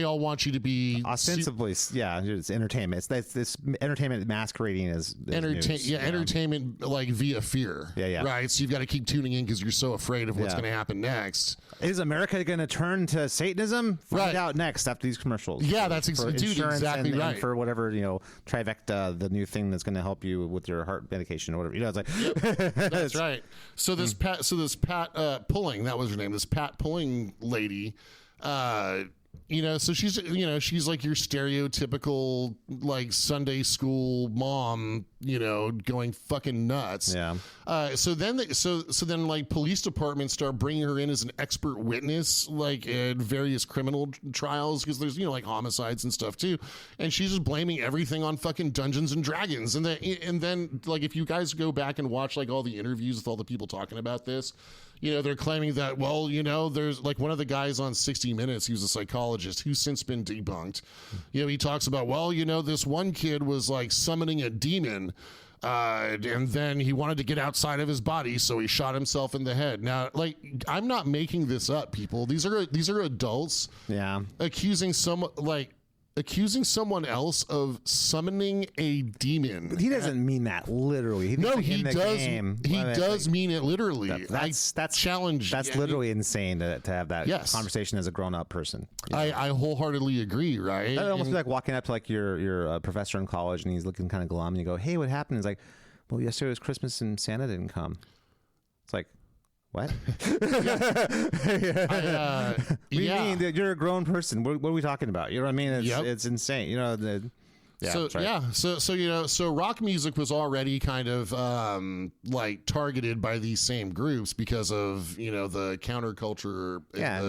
all want you to be ostensibly, it's entertainment. It's entertainment masquerading as news. Entertainment via fear. Yeah. Right? So you've got to keep tuning in because you're so afraid of what's Yeah. going to happen next. Is America going to turn to Satanism? Find out next after these commercials. Yeah, that's for dude, insurance exactly and right. for whatever, trifecta, the new thing that's going to help you with your heart medication or whatever. It's like That's right. So this Pat Pulling, that was her name. This Pat Pulling lady. So she's like your stereotypical like Sunday school mom, going fucking nuts. Yeah. So then like police departments start bringing her in as an expert witness, like at various criminal trials, because there's like homicides and stuff too, and she's just blaming everything on fucking Dungeons and Dragons. And then like if you guys go back and watch like all the interviews with all the people talking about this. They're claiming that, there's like one of the guys on 60 Minutes, he was a psychologist who's since been debunked. He talks about, this one kid was like summoning a demon and then he wanted to get outside of his body, so he shot himself in the head. Now, like, I'm not making this up, people. These are adults accusing someone else of summoning a demon. But he doesn't mean that literally. He does. He does mean it literally. That's challenge. That's literally insane to have that conversation as a grown-up person. I wholeheartedly agree. Right? That almost be like walking up to like your professor in college and he's looking kind of glum and you go, "Hey, what happened?" He's like, "Well, yesterday was Christmas and Santa didn't come." It's like, what? What do you mean that you're a grown person? What are we talking about? You know what I mean? It's insane. So rock music was already kind of like targeted by these same groups because of the counterculture.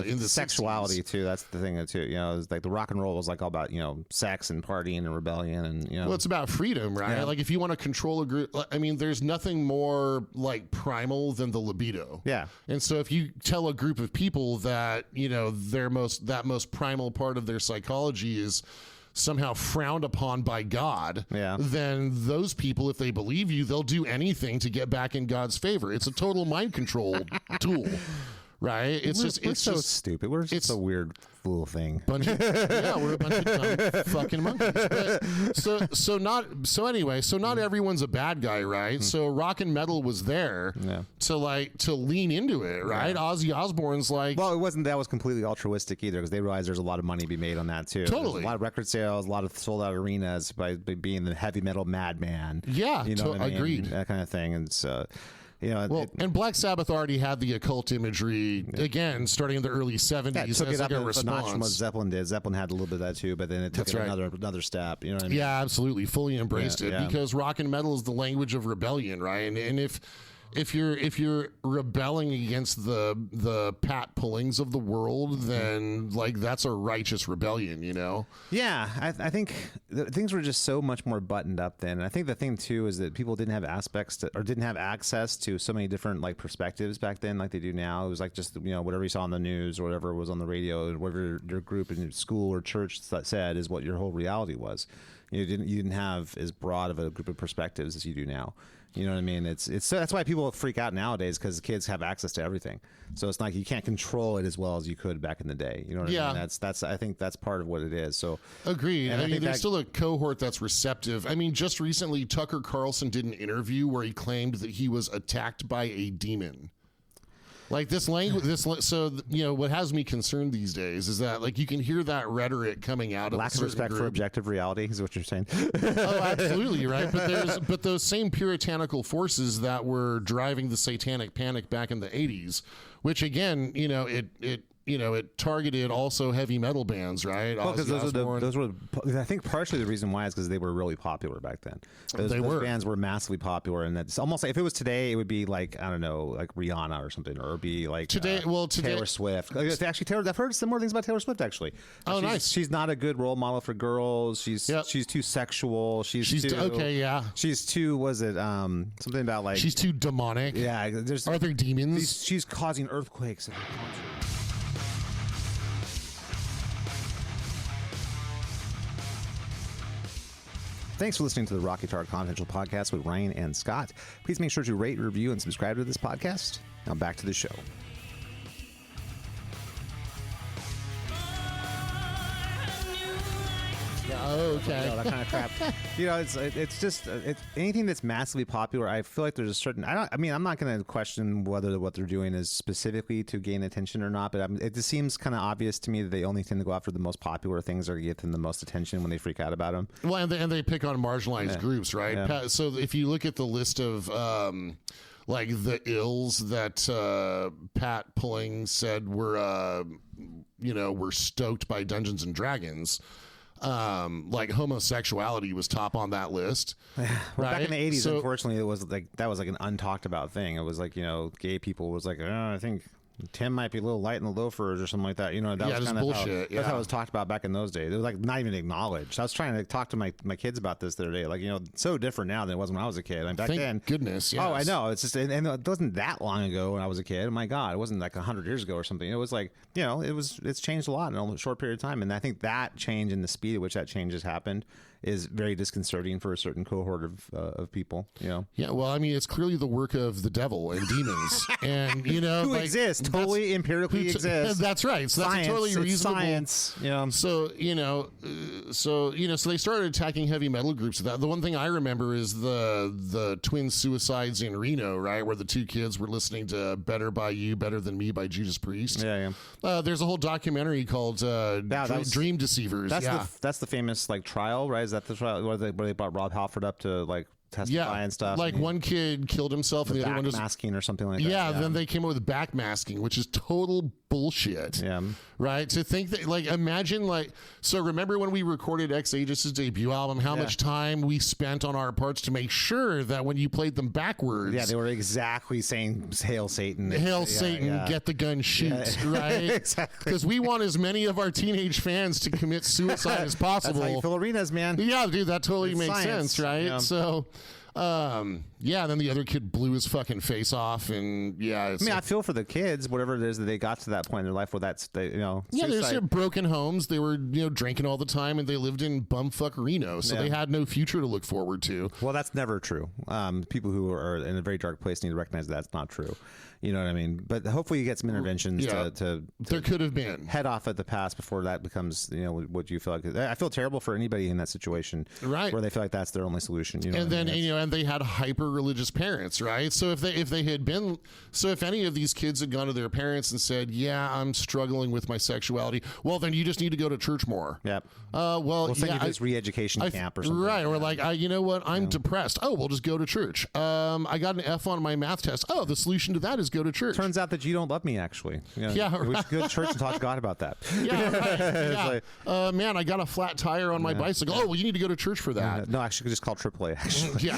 In the sexuality 60s. too. That's the thing too. It's like the rock and roll was like all about sex and partying and rebellion and Well, it's about freedom, right? Yeah. Like if you want to control a group, I mean, there's nothing more like primal than the libido. Yeah. And so if you tell a group of people that that most primal part of their psychology is somehow frowned upon by God, then those people, if they believe you, they'll do anything to get back in God's favor. It's a total mind control tool, right? We're so stupid. We're just a weird fool thing. We're a bunch of dumb fucking monkeys. But, so not everyone's a bad guy, right? So rock and metal was there to lean into it, right? Yeah. Ozzy Osbourne's like, well, that was completely altruistic either, because they realized there's a lot of money to be made on that too. Totally, there's a lot of record sales, a lot of sold out arenas by being the heavy metal madman. Yeah, agreed. That kind of thing, and so. And Black Sabbath already had the occult imagery again, starting in the early 70s. Took it up a a notch from what Zeppelin did. Zeppelin had a little bit of that too, but then it took another step. You know what I mean? Yeah, absolutely, fully embraced it because rock and metal is the language of rebellion, right? And if you're rebelling against the Pat Pullings of the world, then like that's a righteous rebellion, Yeah, I think things were just so much more buttoned up then. And I think the thing too is that people didn't have didn't have access to so many different like perspectives back then, like they do now. It was like just whatever you saw on the news or whatever was on the radio, whatever your group in school or church said is what your whole reality was. You didn't have as broad of a group of perspectives as you do now. You know what I mean? It's that's why people freak out nowadays, because kids have access to everything. So it's like you can't control it as well as you could back in the day. You know what I mean? That's I think that's part of what it is. So agreed. I mean, there's still a cohort that's receptive. I mean, just recently Tucker Carlson did an interview where he claimed that he was attacked by a demon. Like this language, so what has me concerned these days is that like you can hear that rhetoric coming out of lack of respect for objective reality is what you're saying. Oh, absolutely, right. But those same puritanical forces that were driving the Satanic Panic back in the 80s, which again, it targeted also heavy metal bands, right? Well, because those were I think partially the reason why is because they were really popular back then. Those bands were massively popular, and it's almost like if it was today, it would be like, I don't know, like Rihanna or something, or it'd be like today. Taylor Swift. Actually, I've heard some more things about Taylor Swift. Actually, nice. She's not a good role model for girls. She's too sexual. She's too, okay. Yeah. She's too. Was it something about like she's too demonic? Yeah. Are there demons? She's causing earthquakes at her concert. Thanks for listening to the Rock Guitar Confidential podcast with Ryan and Scott. Please make sure to rate, review, and subscribe to this podcast. Now back to the show. Yeah. Oh, okay. That kind of crap. It's just anything that's massively popular. I feel like there's a certain. I'm not going to question whether what they're doing is specifically to gain attention or not. But it just seems kind of obvious to me that they only tend to go after the most popular things or get them the most attention when they freak out about them. Well, and they pick on marginalized groups, right? Yeah. So if you look at the list of like the ills that Pat Pulling said were stoked by Dungeons and Dragons. Like homosexuality was top on that list. Well, right? back in the 80s, unfortunately, it was like that was like an untalked about thing. It was like, gay people was like, I think Tim might be a little light in the loafers or something like that. That was kind of bullshit. That's how it was talked about back in those days. It was like not even acknowledged. I was trying to talk to my kids about this the other day. Like, it's so different now than it was when I was a kid. Back Thank then, goodness. Yes. Oh, I know. It's just, and it wasn't that long ago when I was a kid. Oh my God, it wasn't like 100 years ago or something. It was like, it's changed a lot in a short period of time. And I think that change and the speed at which that change has happened is very disconcerting for a certain cohort of people. Yeah. Well, it's clearly the work of the devil and demons, and who exist totally empirically exist. That's right. So that's totally reasonable. Science. So they started attacking heavy metal groups. The one thing I remember is the twin suicides in Reno, right, where the two kids were listening to "Better by You, Better Than Me" by Judas Priest. Yeah. There's a whole documentary called Dream Deceivers. That's the famous trial, right? Is that the trial where they brought Rob Halford up to testify and stuff? Like one kid killed himself and the other one was masking or something like that. Yeah, then they came up with backmasking, which is total bullshit. Yeah. Right? To think that, imagine, so remember when we recorded Ex Aegis' debut album, how much time we spent on our parts to make sure that when you played them backwards. Yeah, they were exactly saying, Hail Satan. Hail Satan, get the gun, shoot, right? Exactly. Because we want as many of our teenage fans to commit suicide as possible. That's how you fill arenas, man. Yeah, dude, that totally makes science, sense, right? Yeah. So... then the other kid blew his fucking face off, and I feel for the kids, whatever it is that they got to that point in their life where there's broken homes. They were drinking all the time, and they lived in bumfuck Reno, so they had no future to look forward to. Well, that's never true. People who are in a very dark place need to recognize that's not true. You know what I mean? But hopefully you get some interventions to there could have been head off at the past before that becomes what you feel like. I feel terrible for anybody in that situation, right? Where they feel like that's their only solution. And then and they had hyper religious parents, right? So if any of these kids had gone to their parents and said, "Yeah, I'm struggling with my sexuality," well, then you just need to go to church more. Yep. We'll send you to this re-education camp or something. Right. Or you know what? I'm depressed. Oh, we'll just go to church. I got an F on my math test. Oh, the solution to that is go to church. Turns out that you don't love me, actually. Right. We should go to church and talk to God about that. Yeah, right. Yeah. Man, I got a flat tire on my bicycle. Oh, well, you need to go to church for that. No, actually, just call AAA. Actually. Yeah,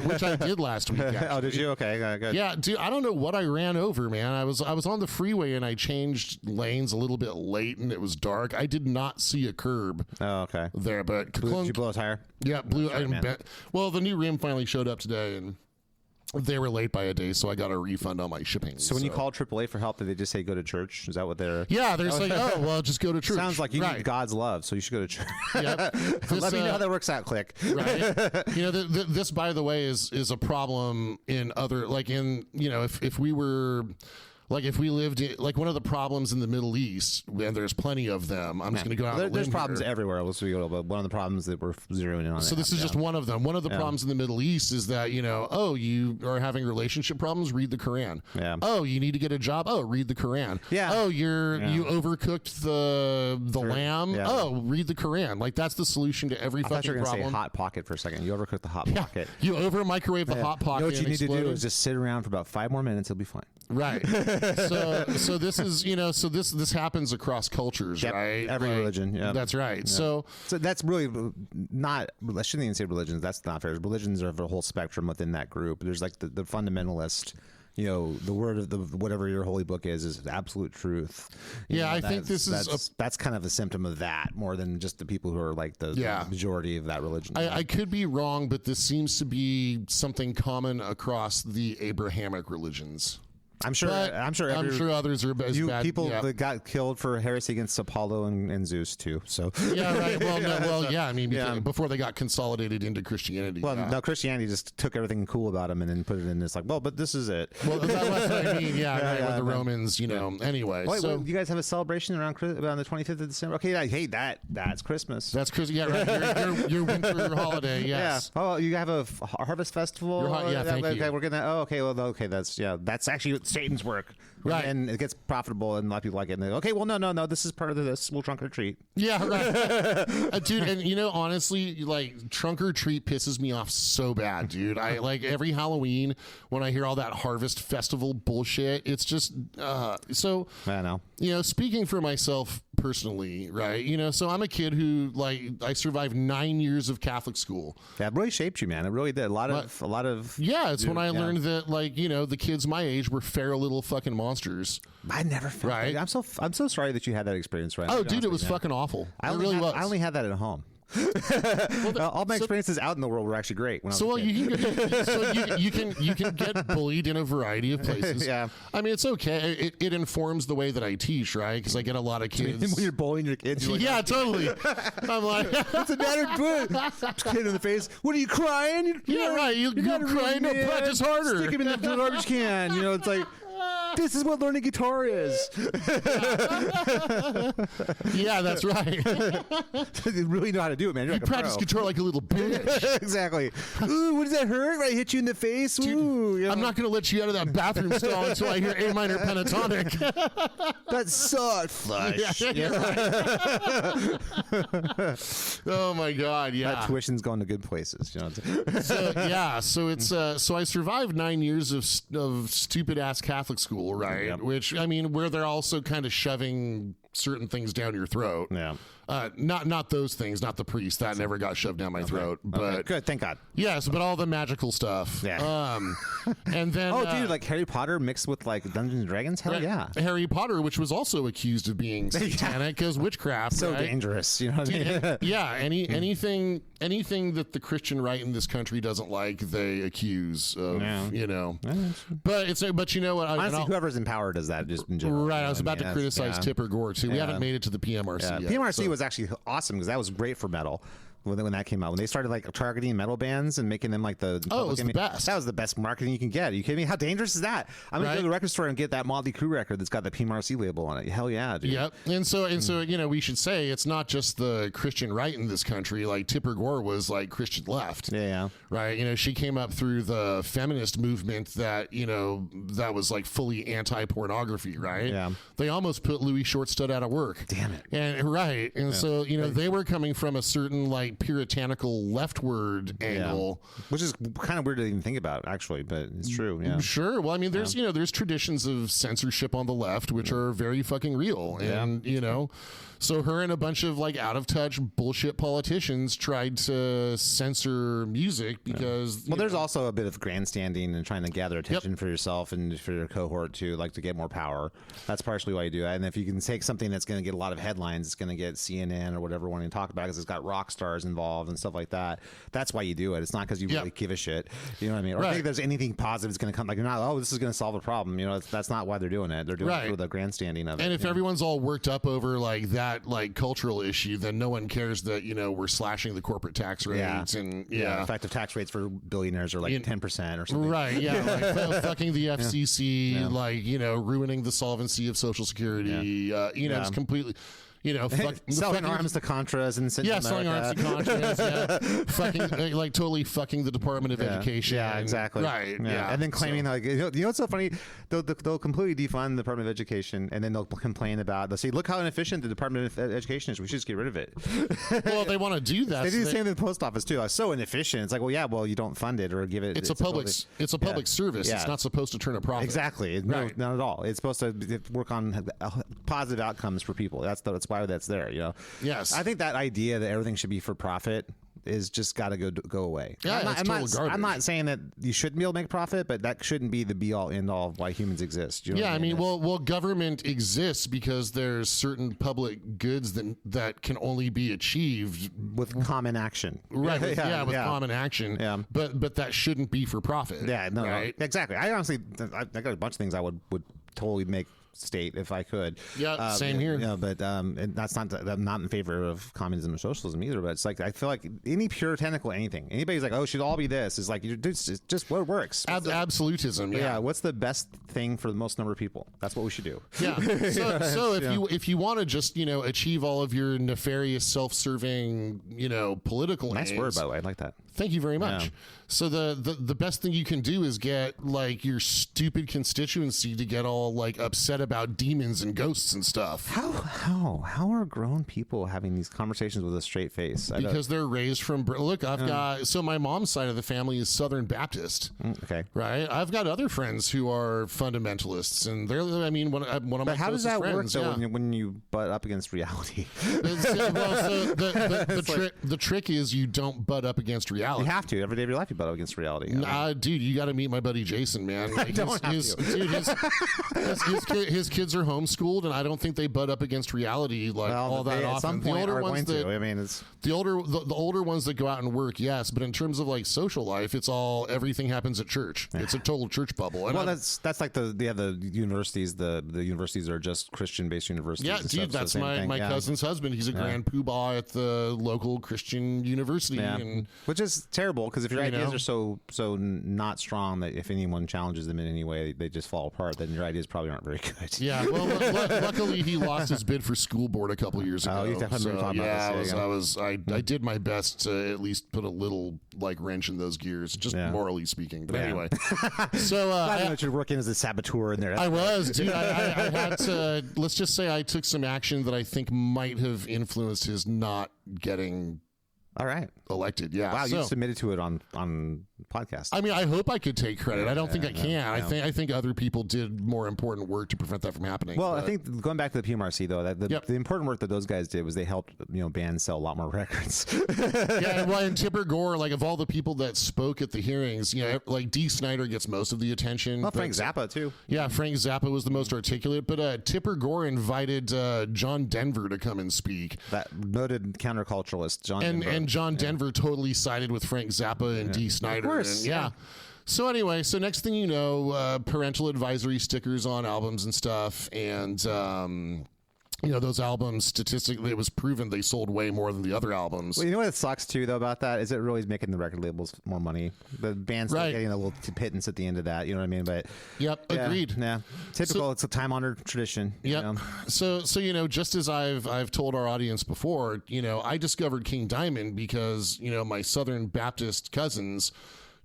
which I did last week. Actually. Oh, did you? Okay, good. Yeah, dude, I don't know what I ran over, man. I was on the freeway and I changed lanes a little bit late and it was dark. I did not see a curb. Oh, okay. There, but did you blow a tire? Yeah, blew. Well, the new rim finally showed up today and. They were late by a day, so I got a refund on my shipping. So when you call AAA for help, did they just say go to church? Is that what they're... Yeah, they're just well, just go to church. Sounds like you need God's love, so you should go to church. Yep. Let me know how that works out, click. Right. This, by the way, is a problem in other... if we were... if we lived in, one of the problems in the Middle East, and there's plenty of them. I'm just going to go out. There's problems everywhere. But one of the problems that we're zeroing in on. So this is just one of them. One of the problems in the Middle East is that you are having relationship problems. Read the Quran. Yeah. Oh, you need to get a job. Oh, read the Quran. Yeah. Oh, you overcooked the lamb. Yeah. Oh, read the Quran. That's the solution to every fucking problem. I thought you were going to say hot pocket for a second. You overcooked the hot pocket. You over microwave the hot pocket. You know what you need to do is just sit around for about 5 more minutes. It'll be fine. Right. So this is this happens across cultures, right? Every religion. Yeah. That's right. Yeah. So that's really not. I shouldn't even say religions. That's not fair. Religions are a whole spectrum within that group. There's the fundamentalist. The word of the whatever your holy book is absolute truth. I think that's kind of a symptom of that more than just the people who are the majority of that religion. I could be wrong, but this seems to be something common across the Abrahamic religions. I'm sure others are as bad. People that got killed for heresy against Apollo and Zeus too. So yeah, right. Well, I mean, before they got consolidated into Christianity. Well, no, Christianity just took everything cool about them and then put it in this like, well, but this is it. Well, that's what I mean. With the Romans, Anyway, wait, you guys have a celebration around the 25th of December. Okay, I hate that. That's Christmas. That's Christmas. Yeah, right. Your winter holiday. Yes. Yeah. Oh, you have a harvest festival. Thank you. We're gonna. Oh, okay. Well, okay. That's actually Satan's work. Right. And it gets profitable, and a lot of people like it. And they go, okay, well, no. This is part of this. We'll trunk or treat. Yeah, right. Dude, and honestly, like trunk or treat pisses me off so bad, dude. I like every Halloween when I hear all that harvest festival bullshit. It's just so. I know. Speaking for myself personally, right? So I'm a kid who I survived 9 years of Catholic school. Yeah, it really shaped you, man. It really did. A lot of. Yeah, it's when I learned that the kids my age were feral little fucking monsters. I never felt right. That. I'm so sorry that you had that experience. Right? Oh, dude, it was fucking awful. I only had that at home. All my experiences out in the world were actually great. You can get bullied in a variety of places. Yeah, I mean it's okay. It informs the way that I teach, right? Because I get a lot of kids. When you're bullying your kids, you're like, yeah, totally. I'm like, what's the matter? Kid in the face. What are you crying? Right. You're crying. No, practice harder. Stick him in the garbage can. It's like. This is what learning guitar is. Yeah, that's right. You really know how to do it, man. You practice guitar like a little bitch. Exactly. Ooh, what does that hurt? Right, hit you in the face. Dude, ooh, I'm not going to let you out of that bathroom stall until I hear A minor pentatonic. That sucked. Flush. Oh my God, yeah. That tuition's going to good places. So I survived 9 years of stupid ass Catholic school, right? Yep. Which, I mean, where they're also kind of shoving certain things down your throat. Yeah. Not those things, not the priest. That never got shoved down my throat. But good, thank God. Yes, but all the magical stuff. Yeah. And then dude, like Harry Potter mixed with like Dungeons and Dragons. Hell yeah. Harry Potter, which was also accused of being satanic as witchcraft. So dangerous, you know what I mean? Anything that the Christian right in this country doesn't like, they accuse of. But you know what? Honestly, whoever's in power does that just in general. Right. I was about to criticize Tipper Gore too. We haven't made it to the PMRC yet. PMRC was actually awesome because that was great for metal. When that came out, when they started like targeting metal bands and making them like the it was the best. That was the best marketing you can get. Are you kidding me? How dangerous is that? I'm gonna go to the record store and get that Motley Crue record that's got the PMRC label on it. Hell yeah, dude. Yep. And so we should say it's not just the Christian right in this country. Like Tipper Gore was like Christian left. Yeah. Right. She came up through the feminist movement that that was like fully anti-pornography. Right. Yeah. They almost put Louis Shortstoot out of work. Damn it. And so they were coming from a certain like puritanical leftward angle, which is kind of weird to even think about, actually, but it's true. Yeah, sure. Well, I mean, there's there's traditions of censorship on the left which are very fucking real, and so her and a bunch of like out of touch bullshit politicians tried to censor music because there's also a bit of grandstanding and trying to gather attention for yourself and for your cohort to get more power. That's partially why you do that. And if you can take something that's going to get a lot of headlines, it's going to get CNN or whatever wanting to talk about because it's got rock stars involved and stuff like that. That's why you do it. It's not because you really give a shit. You know what I mean? Or think there's anything positive that's going to come. Like you're not. Oh, this is going to solve a problem. That's not why they're doing it. They're doing it for the grandstanding of it. And if everyone's all worked up over like that like cultural issue, then no one cares that we're slashing the corporate tax rates and effective tax rates for billionaires are like 10% or something. Right? Yeah, like fucking the FCC, like ruining the solvency of Social Security. It's completely. Selling arms to Contras and selling arms to Contras, fucking like totally fucking the Department of Education. Yeah, exactly. Right. Yeah. And then claiming like what's so funny? They'll completely defund the Department of Education and then they'll complain about. They'll say, "Look how inefficient the Department of Education is. We should just get rid of it." Well, they want to do that. They do the same in the post office too. It's so inefficient. It's like, well, you don't fund it or give it. It's a public service. It's not supposed to turn a profit. Exactly. No, not at all. It's supposed to work on positive outcomes for people. That's why that's there. Yes. I think that idea that everything should be for profit is just got to go away. Yeah, I'm not saying that you shouldn't be able to make profit, but that shouldn't be the be all end all of why humans exist. You know I mean, well, government exists because there's certain public goods that can only be achieved with common action. Right. With common action. Yeah. But that shouldn't be for profit. Yeah. No. Right? Exactly. I honestly, I got a bunch of things I would totally make state if I could. Yeah, same here. Yeah, but and that's not. I'm not in favor of communism or socialism either. But it's like I feel like any puritanical anything. Anybody's like, oh, should all be this? Is like it's just what works. Absolutism. Yeah. What's the best thing for the most number of people? That's what we should do. Yeah. So if you want to just achieve all of your nefarious, self-serving political nice aims, word by the way. I like that. Thank you very much. Yeah. So the best thing you can do is get like your stupid constituency to get all like upset about demons and ghosts and stuff. How are grown people having these conversations with a straight face? Because they're raised from look. I've got my mom's side of the family is Southern Baptist. Okay, right. I've got other friends who are fundamentalists, and they're one of my. But how does that friends, work though when you butt up against reality? The trick is you don't butt up against reality. You have to every day of your life. Butt up against reality. Nah, dude, you got to meet my buddy Jason, man. Like, his kids are homeschooled, and I don't think they butt up against reality all that often. At some point, the older ones the older ones that go out and work, yes, but in terms of like social life, it's all everything happens at church. It's a total church bubble. And that's like the universities. The universities are just Christian-based universities. Yeah, dude, that's my cousin's husband. He's a grand poobah at the local Christian university, which is terrible because if your ideas are so not strong that if anyone challenges them in any way, they just fall apart. Then your ideas probably aren't very good. Yeah, well, luckily he lost his bid for school board a couple years ago. Oh, you definitely talking about this. I did my best to at least put a little like wrench in those gears, just morally speaking. But anyway, so I know you're working as a saboteur in there. I was, dude. I had to. Let's just say I took some action that I think might have influenced his not getting. All right. Elected, yeah. Wow, you submitted to it on podcast. I mean, I hope I could take credit. I don't think I can. I think other people did more important work to prevent that from happening. Well, I think going back to the PMRC though, the important work that those guys did was they helped bands sell a lot more records. Yeah, well, and Tipper Gore, like of all the people that spoke at the hearings, like Dee Snider gets most of the attention. Well, Frank Zappa too. Yeah, Frank Zappa was the most articulate, but Tipper Gore invited John Denver to come and speak. That noted counterculturalist, John Denver. And John Denver totally sided with Frank Zappa and Dee Snider. Of course. And, So anyway, next thing you know, parental advisory stickers on albums and stuff, and those albums, statistically, it was proven they sold way more than the other albums. Well, you know what sucks too, though, about that is it really is making the record labels more money. The band's still getting a little pittance at the end of that. You know what I mean? But agreed. Yeah, typical. It's a time-honored tradition. Yep. So just as I've told our audience before, I discovered King Diamond because my Southern Baptist cousins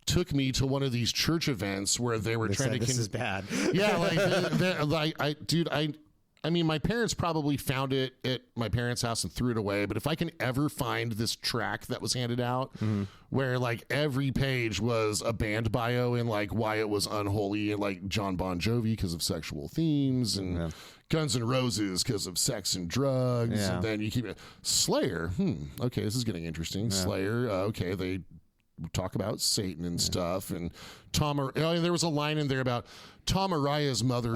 took me to one of these church events where they were trying to. This is bad. Yeah, I mean, my parents probably found it at my parents' house and threw it away. But if I can ever find this track that was handed out where like every page was a band bio and like why it was unholy and like John Bon Jovi because of sexual themes and Guns N' Roses because of sex and drugs. And then you keep it. Slayer. Okay, this is getting interesting. Slayer. Okay, they talk about Satan and stuff. And there was a line in there about Tom Araya's mother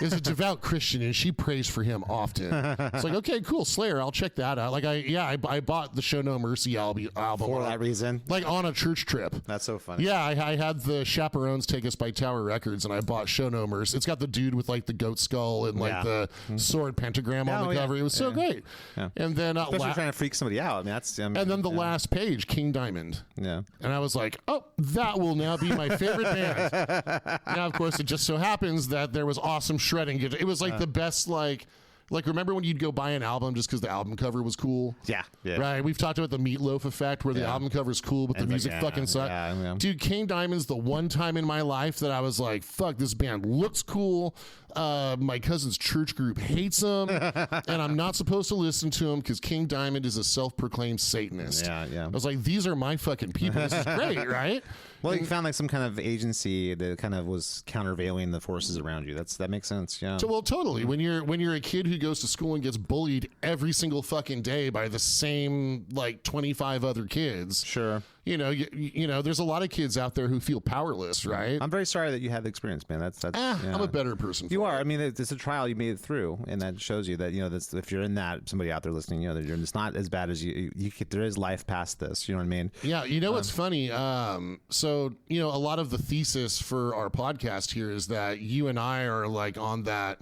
is a devout Christian and she prays for him often. It's like, okay, cool, Slayer, I'll check that out. Like I bought the Show No Mercy album for that reason, like on a church trip. That's so funny. Yeah, I had the chaperones take us by Tower Records and I bought Show No Mercy. It's got the dude with like the goat skull and like the sword pentagram on the cover. It was so great. Yeah. And then especially trying to freak somebody out. I mean, and then the last page, King Diamond. Yeah. And I was like, oh, that will now be my favorite band. Now, of course, it just so happens that there was awesome shredding. It was like the best, like remember when you'd go buy an album just because the album cover was cool? Yeah. Right. We've talked about the Meatloaf effect where the album cover is cool, but the music fucking sucks. Yeah. Dude, King Diamond's the one time in my life that I was like, fuck, this band looks cool. My cousin's church group hates them, and I'm not supposed to listen to them because King Diamond is a self-proclaimed Satanist. Yeah. I was like, these are my fucking people. This is great, right? Well, you found like some kind of agency that kind of was countervailing the forces around you. That makes sense. Yeah. So, well, totally. When you're a kid who goes to school and gets bullied every single fucking day by the same like 25 other kids. Sure. You know, there's a lot of kids out there who feel powerless, right? I'm very sorry that you had the experience, man. That's yeah. I'm a better person. You are. I mean, it's a trial. You made it through, and that shows you that if you're in that, somebody out there listening, that it's not as bad as you. There is life past this. You know what I mean? Yeah. You know what's funny? So a lot of the thesis for our podcast here is that you and I are like on that.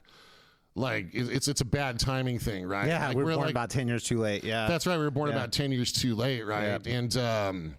Like it's a bad timing thing, right? Yeah, like, we're born like, about 10 years too late. Yeah, that's right. We were born about 10 years too late, right? Yeah. And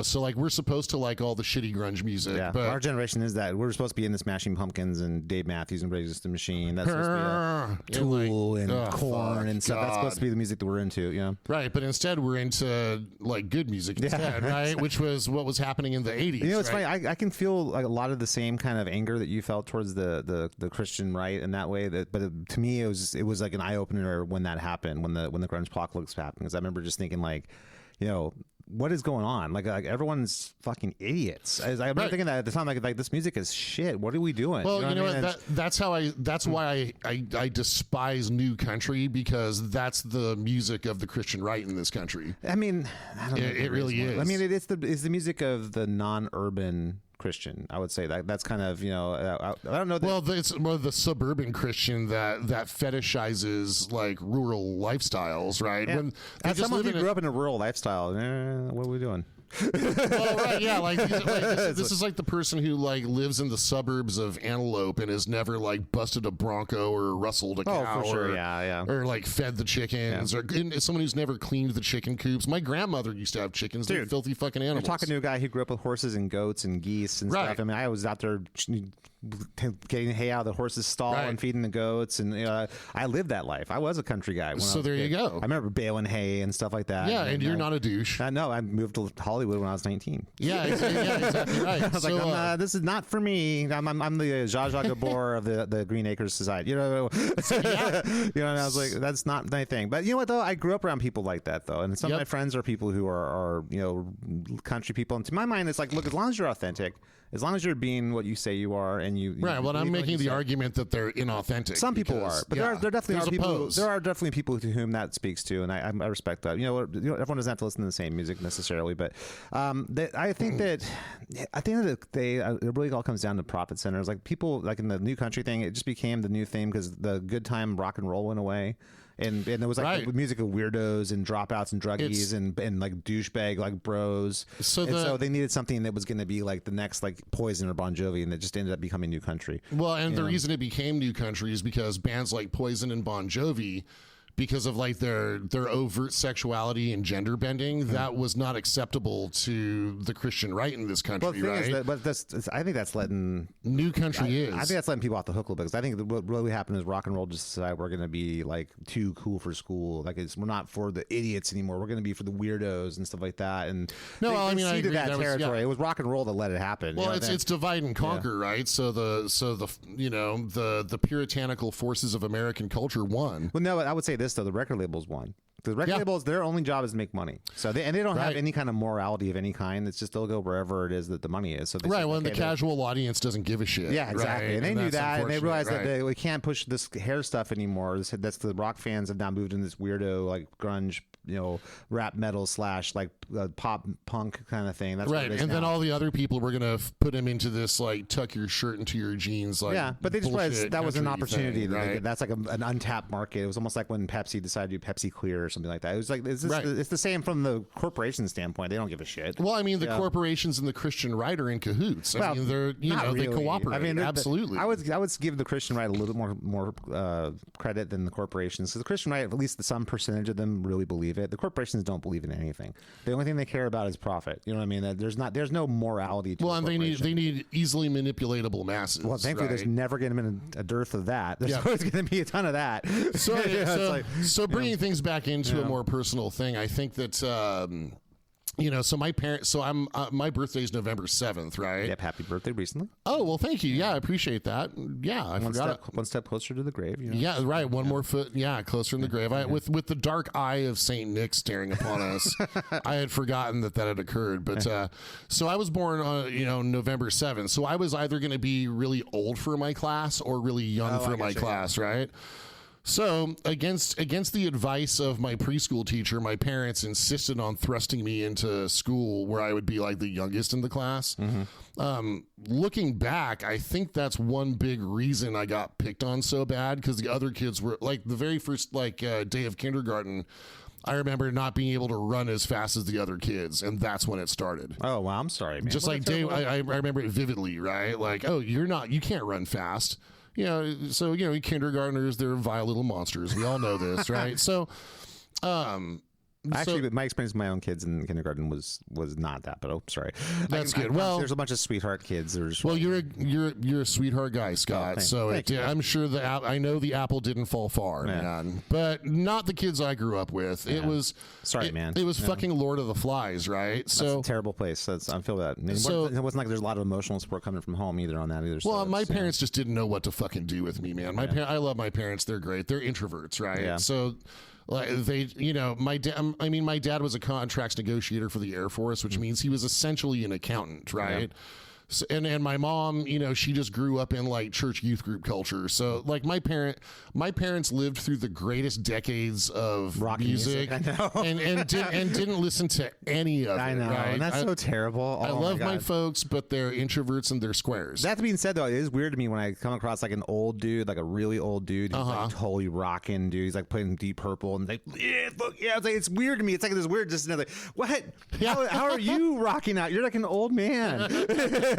so like we're supposed to like all the shitty grunge music. Yeah, but our generation is that we're supposed to be in the Smashing Pumpkins and Dave Matthews and Rage Against the Machine. That's supposed to be Tool and Korn and stuff. That's supposed to be the music that we're into. Yeah, right. But instead, we're into like good music instead, right? Which was what was happening in the 80s. It's funny. I can feel like a lot of the same kind of anger that you felt towards the Christian right in that way. To me, it was like an eye opener when that happened, when the grunge apocalypse happened. Because I remember just thinking like, what is going on? Like everyone's fucking idiots. I remember thinking that at the time, like this music is shit. What are we doing? Well, that's why I despise new country, because that's the music of the Christian right in this country. I mean, I don't know it really is. I mean, it's the music of the non-urban Christian. I would say that's kind of I don't know. Well, it's more the suburban Christian that fetishizes like rural lifestyles, right? Yeah. As someone who grew up in a rural lifestyle, what are we doing? Well, right, yeah, like this is like the person who like lives in the suburbs of Antelope and has never like busted a bronco or rustled a cow, for sure. or like fed the chickens, or someone who's never cleaned the chicken coops. My grandmother used to have chickens. They're filthy fucking animals. You're talking to a guy who grew up with horses and goats and geese and stuff. I mean, I was out there getting hay out of the horse's stall and feeding the goats, and I lived that life. I was a country guy. So there you go. I remember baling hay and stuff like that. Yeah, and you're not a douche. No, I moved to Hollywood when I was 19. Yeah, exactly right. I was like, this is not for me. I'm the Zsa Zsa Gabor of the Green Acres Society. And I was like, that's not my thing. But you know what though? I grew up around people like that though, and some of my friends are people who are country people. And to my mind, it's like, look, as long as you're authentic. As long as you're being what you say you are, and you right. Well, I'm making the argument that they're inauthentic. Some people are, but there are definitely people to whom that speaks to, and I respect that. Everyone doesn't have to listen to the same music necessarily, but I think that at the end of the day, it really all comes down to profit centers. Like people, like in the new country thing, it just became the new thing because the good time rock and roll went away. And there was like the music of weirdos and dropouts and druggies and like douchebag like bros. So they needed something that was going to be like the next like Poison or Bon Jovi, and it just ended up becoming New Country. Well, and the reason it became New Country is because bands like Poison and Bon Jovi, because of like their overt sexuality and gender bending, that was not acceptable to the Christian right in this country, right? I think that's letting New Country I think that's letting people off the hook a little bit, because I think what really happened is rock and roll just decided we're going to be like too cool for school. Like we're not for the idiots anymore. We're going to be for the weirdos and stuff like that. And I agree. That territory. It was rock and roll that let it happen. Well, it's divide and conquer, right? So the puritanical forces of American culture won. Well, no, I would say this though: the record labels won. The record labels, their only job is to make money. So they don't have any kind of morality of any kind. It's just they'll go wherever it is that the money is. So and the casual audience doesn't give a shit. Yeah, exactly. Right? And they knew that, and they realized that we can't push this hair stuff anymore. That's the rock fans have now moved in this weirdo like grunge, rap metal / like pop punk kind of thing. That's right. And then all the other people were gonna put him into this like tuck your shirt into your jeans but they just realized that was an opportunity. Thing, that's like an untapped market. It was almost like when Pepsi decided to do Pepsi Clear or something like that. It was like it's the same from the corporation standpoint. They don't give a shit. Well, I mean, the corporations and the Christian right are in cahoots. I mean, they're they cooperate. I mean, absolutely. I would give the Christian right a little more credit than the corporations, because the Christian right, at least some percentage of them really believe it. The corporations don't believe in anything. The only thing they care about is profit. You know what I mean? There's no morality to and they need easily manipulatable masses. Well, thankfully, there's never going to be a dearth of that. There's always going to be a ton of that. So bringing things back into a more personal thing, I think that so my parents, so I'm, my birthday's November 7th, right? Yep. Happy birthday recently. Oh, well, thank you. Yeah, I appreciate that. Yeah, I forgot. One step closer to the grave. Yeah, right. One more foot. Yeah, closer in the grave. With the dark eye of Saint Nick staring upon us, I had forgotten that had occurred. But so I was born on November 7th. So I was either going to be really old for my class or really young for my class, right? So against the advice of my preschool teacher, my parents insisted on thrusting me into school where I would be like the youngest in the class. Looking back, I think that's one big reason I got picked on so bad, because the other kids were like the very first day of kindergarten. I remember not being able to run as fast as the other kids, and that's when it started. Oh, wow, I'm sorry, man. Just like day, I remember it vividly, right? Like, oh, you can't run fast. So kindergartners, they're vile little monsters. We all know this, right? So, actually, my experience with my own kids in kindergarten was not that. But sorry, that's good. Well, there's a bunch of sweetheart kids. Well, you're a sweetheart guy, Scott. I'm sure I know the apple didn't fall far, man. But not the kids I grew up with. It was man. It was fucking Lord of the Flies, right? That's a terrible place. I feel that. It wasn't like there's a lot of emotional support coming from home either on that either. Well, my parents just didn't know what to fucking do with me, man. I love my parents. They're great. They're introverts, right? Yeah. So. Like my dad was a contracts negotiator for the Air Force, which means he was essentially an accountant, right? Yep. So, and my mom, she just grew up in like church youth group culture. So like my parents lived through the greatest decades of rock music, I know. and didn't listen to any of it. I know, right? and that's so terrible. I love my folks, but they're introverts and they're squares. That being said, though, it is weird to me when I come across like an old dude, like a really old dude, who's like totally rocking, dude. He's like playing Deep Purple, and like, it's weird to me. It's like this weird, just another what? How are you rocking out? You're like an old man.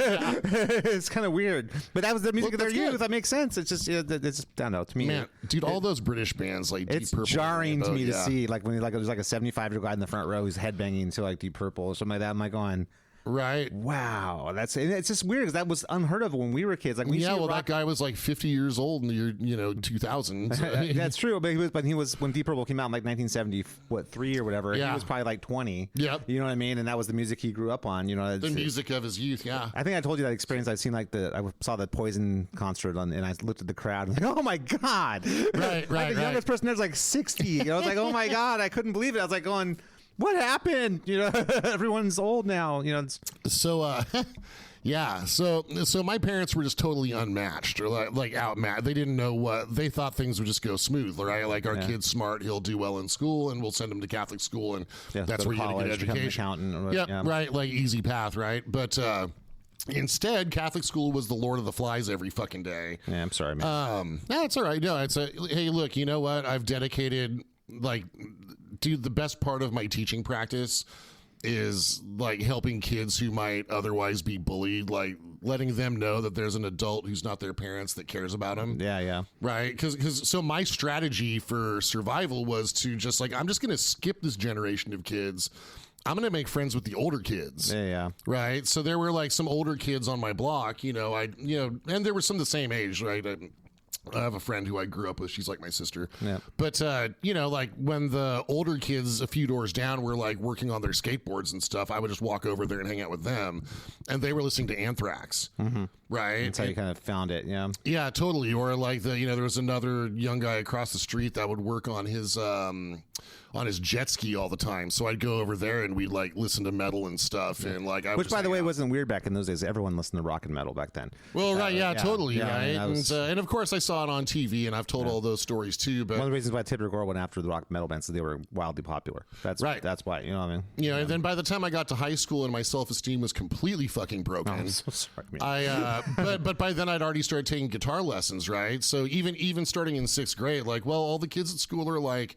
It's kind of weird, but that was the music of their youth. That makes sense. It's just it's I don't know, to me, man, dude. All those British bands like it's Deep Purple, jarring to me to see like when there's like a 75-year-old guy in the front row who's headbanging to like Deep Purple or something like that. I'm like going, right, wow, it's just weird because that was unheard of when we were kids. Like that guy was like 50 years old in the year 2000. That's true, but he was when Deep Purple came out in like 1973 or whatever. Yeah. He was probably like 20. Yep. You know what I mean? And that was the music he grew up on. The music of his youth. Yeah. I think I told you that experience. I've seen like I saw the Poison concert and I looked at the crowd and like, oh my god, right. The youngest person there's like 60. I was like, oh my god, I couldn't believe it. I was like going, what happened? Everyone's old now. So, yeah. So my parents were just totally unmatched or like outmatched. They didn't know what they thought. Things would just go smooth, right? Like our kid's smart, he'll do well in school, and we'll send him to Catholic school, and that's where you get a good education. Accountant, right. Like easy path, right? But instead, Catholic school was the Lord of the Flies every fucking day. Yeah, I'm sorry, man. No, it's all right. No, hey, look, you know what? I've dedicated dude, the best part of my teaching practice is like helping kids who might otherwise be bullied, like letting them know that there's an adult who's not their parents that cares about them. Yeah. Right. So my strategy for survival was to just like, I'm just going to skip this generation of kids. I'm going to make friends with the older kids. Yeah. Right. So there were like some older kids on my block, and there were some the same age, right? I have a friend who I grew up with. She's like my sister. Yeah. But, like when the older kids a few doors down were like working on their skateboards and stuff, I would just walk over there and hang out with them. And they were listening to Anthrax. Mm-hmm. Right. That's how you kind of found it. Yeah. Yeah, totally. Or like there was another young guy across the street that would work on his jet ski all the time. So I'd go over there and we'd like listen to metal and stuff. And like, which by the way, wasn't weird back in those days. Everyone listened to rock and metal back then. Well, right. Yeah, totally. Yeah, right. And of course I saw it on TV and I've told all those stories too. But one of the reasons why Ted Rigor went after the rock metal bands is they were wildly popular. That's right. That's why, you know what I mean? And then by the time I got to high school and my self-esteem was completely fucking broken. I'm so sorry, man. But by then I'd already started taking guitar lessons, right? So even starting in 6th grade, like, well, all the kids at school are like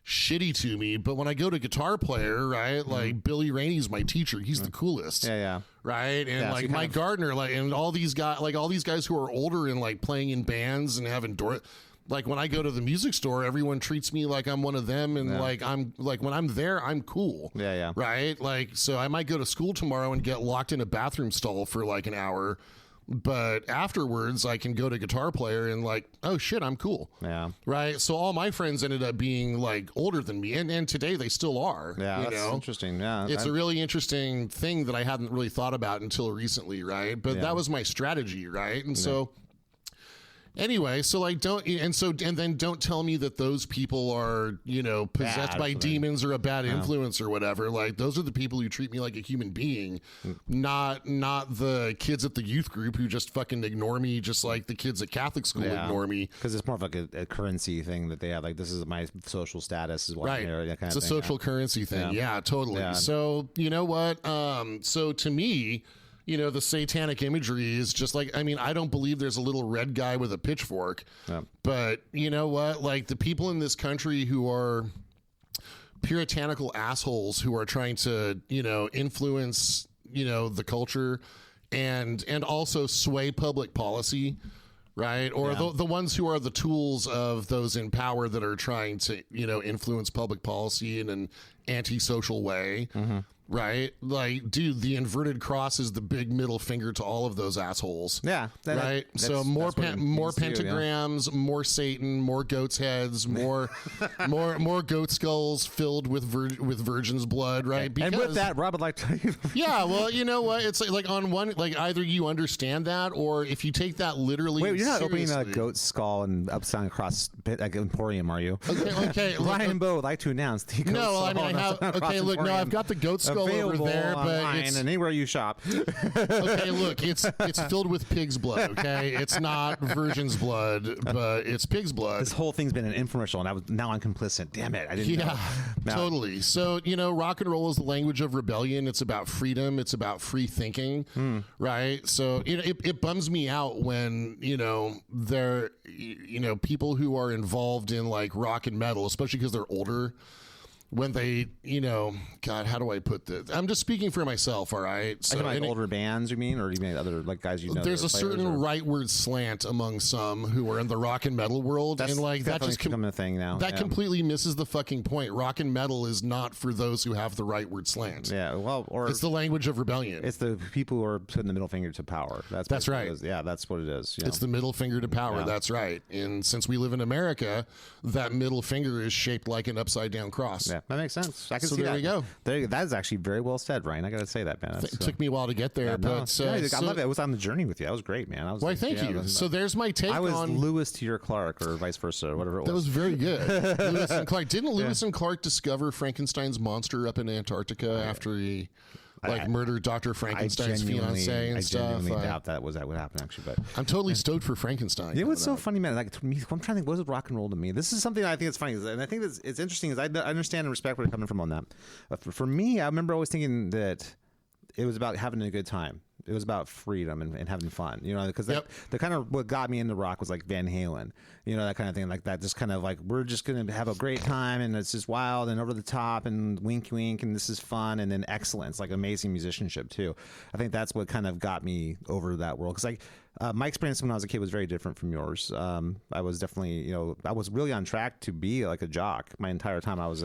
shitty to me, but when I go to guitar player, right, like Billy Rainey's my teacher. He's the coolest. Yeah. Right. And like Mike Gardner, like, and all these guys who are older and like playing in bands and having like when I go to the music store, everyone treats me like I'm one of them. And like, I'm like, when I'm there, I'm cool. Yeah. Right. Like, so I might go to school tomorrow and get locked in a bathroom stall for like an hour. but afterwards I can go to Guitar Player and like, oh shit, I'm cool. Yeah. Right. So all my friends ended up being like older than me, and today they still are. Yeah, you that's know? interesting. Yeah, It's a really interesting thing that I hadn't really thought about until recently, right? But that was my strategy, right? And so anyway, so like and then don't tell me that those people are, you know, possessed by demons or a bad influence or whatever. Like those are the people who treat me like a human being, not the kids at the youth group who just fucking ignore me, just like the kids at Catholic school ignore me. Because it's more of like a currency thing that they have. Like, this is my social status is what right. That kind it's of a thing. social currency thing. Yeah, totally. Yeah. So you know what? So to me, you know, the satanic imagery is just like, I mean, I don't believe there's a little red guy with a pitchfork, but you know what? Like the people in this country who are puritanical assholes who are trying to, you know, influence, you know, the culture and also sway public policy, right? Or the ones who are the tools of those in power that are trying to, you know, influence public policy in an antisocial way. Right? Like, dude, the inverted cross is the big middle finger to all of those assholes. Yeah. Right? So more pentagrams, more Satan, more goat's heads, more goat skulls filled with virgin's blood, right? And with that, Rob would like to yeah, well, you know what? It's like on one, like either you understand that, or if you take that literally. Wait, you're not seriously, opening a goat skull and upside across like Emporium, are you? Okay. Ryan Bowe would like to announce the goat no, skull I mean, I have. Okay, look, no, I've got the goat skull over there, but it's and anywhere you shop. Okay, look, it's filled with pig's blood. Okay, it's not virgin's blood, but it's pig's blood. This whole thing's been an infomercial, and now I'm complicit. Damn it, I didn't know. Yeah, totally. So, you know, rock and roll is the language of rebellion. It's about freedom. It's about free thinking, right? So, you know, it bums me out when, you know, people who are involved in like rock and metal, especially because they're older, when they, you know, God, how do I put this? I'm just speaking for myself, all right? So, like older bands, you mean? Or do you mean other like guys you know? There's a certain rightward slant among some who are in the rock and metal world. That's and like that just becoming a thing now. That completely misses the fucking point. Rock and metal is not for those who have the rightward slant. Yeah, well, or it's the language of rebellion. It's the people who are putting the middle finger to power. That's right. Yeah, that's what it is. It's the middle finger to power. Yeah. That's right. And since we live in America, that middle finger is shaped like an upside down cross. Yeah, that makes sense. I can see there that. You go. That is actually very well said, Ryan. I got to say that, man. It took me a while to get there, I love it. I was on the journey with you. That was great, man. Thank you. So there's my take on... I was Lewis to your Clark, or vice versa, or whatever it was. That was very good. Lewis and Clark. Didn't Lewis and Clark discover Frankenstein's monster up in Antarctica after he... murdered Dr. Frankenstein's fiance and stuff. I genuinely doubt that would happen, actually. But I'm totally stoked for Frankenstein. You know what's so funny, man? Like, to me, I'm trying to think, what is rock and roll to me? This is something I think is funny, and I think it's interesting. Is I understand and respect where you're coming from on that. For me, I remember always thinking that it was about having a good time. It was about freedom and having fun, you know, because the kind of what got me into rock was like Van Halen, you know, that kind of thing, like that, just kind of like, we're just going to have a great time and it's just wild and over the top and wink, wink, and this is fun. And then excellence, like amazing musicianship too. I think that's what kind of got me over that world. Cause like, my experience when I was a kid was very different from yours. I was definitely, you know, I was really on track to be like a jock my entire time. I was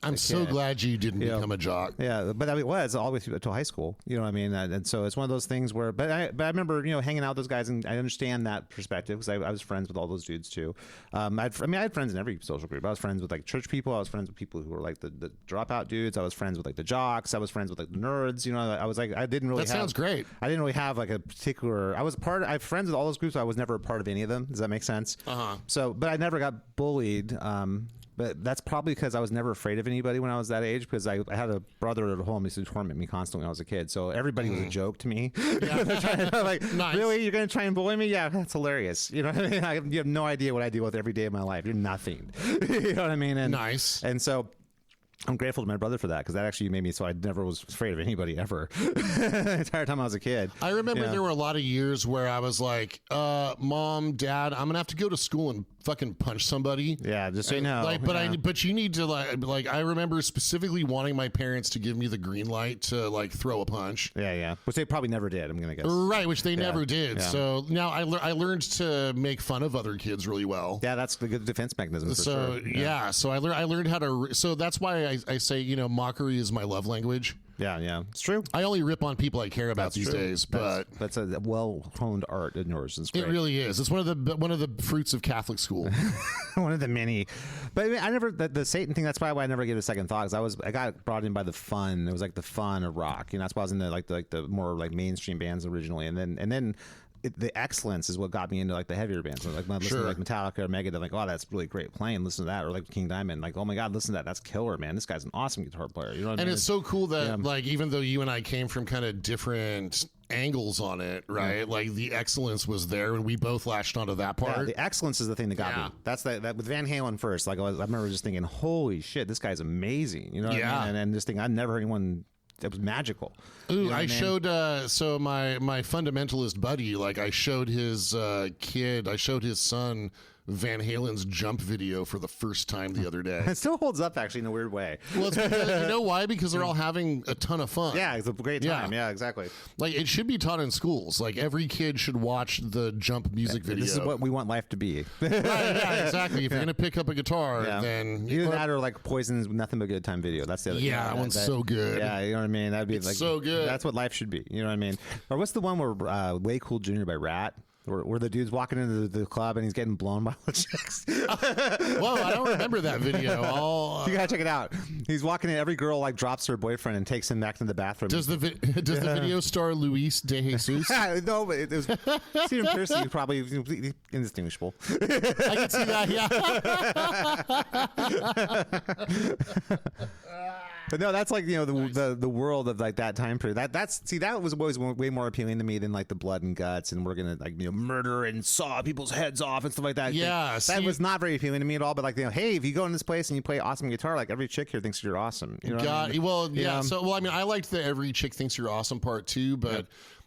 I'm so glad you didn't become a jock. Yeah, but I mean, it was all the way through until high school. You know what I mean? And so it's one of those things where, but I remember, you know, hanging out with those guys, and I understand that perspective because I was friends with all those dudes too. I had friends in every social group. I was friends with like church people. I was friends with people who were like the dropout dudes. I was friends with like the jocks. I was friends with like the nerds. You know, I was like, I didn't really. That sounds great. I didn't really have like a particular. I have friends with all those groups. I was never a part of any of them. Does that make sense? So, but I never got bullied. But that's probably because I was never afraid of anybody when I was that age, because I had a brother at home who used to torment me constantly when I was a kid. So everybody was a joke to me. Nice. Really? You're going to try and bully me? Yeah, that's hilarious. You know what I mean? You have no idea what I deal with every day of my life. You're nothing. You know what I mean? And, nice. And so I'm grateful to my brother for that, because that actually made me so I never was afraid of anybody ever the entire time I was a kid. I remember there were a lot of years where I was like, Mom, Dad, I'm going to have to go to school and fucking punch somebody. Yeah, just so you know. But you need to like I remember specifically wanting my parents to give me the green light to like throw a punch. Yeah. Which they probably never did, I'm going to guess. Right, which they never did. Yeah. So now I learned to make fun of other kids really well. Yeah, that's the good defense mechanism for sure. So I learned how to, so that's why I say, you know, mockery is my love language. Yeah. It's true. I only rip on people I care about these days, but that's a well-honed art in yours. It's great. It really is. It's one of the fruits of Catholic school. One of the many. But I mean, I never the Satan thing. That's probably why I never gave it a second thought. Because I got brought in by the fun. It was like the fun of rock. You know, that's why I was into like the more like mainstream bands originally, and then. The excellence is what got me into like the heavier bands. So, like when I listened to like Metallica or Megadeth, like, oh, that's really great playing. Listen to that, or like King Diamond, like, oh my God, listen to that. That's killer, man. This guy's an awesome guitar player. You know what I mean? And it's so cool that like even though you and I came from kind of different angles on it, right? Yeah. Like the excellence was there, and we both latched onto that part. Yeah, the excellence is the thing that got me. That's that with Van Halen first. Like I remember just thinking, holy shit, this guy's amazing. You know what I mean? And just thinking, I'd never heard anyone. It was magical. Ooh, you know I showed so my fundamentalist buddy, like I showed his son Van Halen's Jump video for the first time the other day. It still holds up, actually, in a weird way. Well, it's because, you know why? Because they're all having a ton of fun. Yeah, it's a great time. Yeah, exactly. Like, it should be taught in schools. Like, every kid should watch the Jump music video. This is what we want life to be. Right, yeah, exactly. If you're going to pick up a guitar, then... Either that or, like, Poison's Nothing But a Good Time video. That's the other thing. Yeah, that one's so good. Yeah, you know what I mean? That'd be it's like so good. That's what life should be. You know what I mean? Or what's the one where Way Cool Jr. by Rat? Where the dude's walking into the club and he's getting blown by all the chicks. Whoa, I don't remember that video. You gotta check it out. He's walking in, every girl like drops her boyfriend and takes him back to the bathroom. Does the video star Luis de Jesus? No, but it was Stephen Pearcy, probably indistinguishable. I can see that, yeah. But no, that's like, you know, the world of like that time period. That was always way more appealing to me than like the blood and guts and we're gonna like, you know, murder and saw people's heads off and stuff like that. Yeah, that was not very appealing to me at all. But like, you know, hey, if you go in this place and you play awesome guitar, like every chick here thinks you're awesome. You know what I mean? Well, yeah. So, well, I mean, I liked the every chick thinks you're awesome part too, but. Yeah.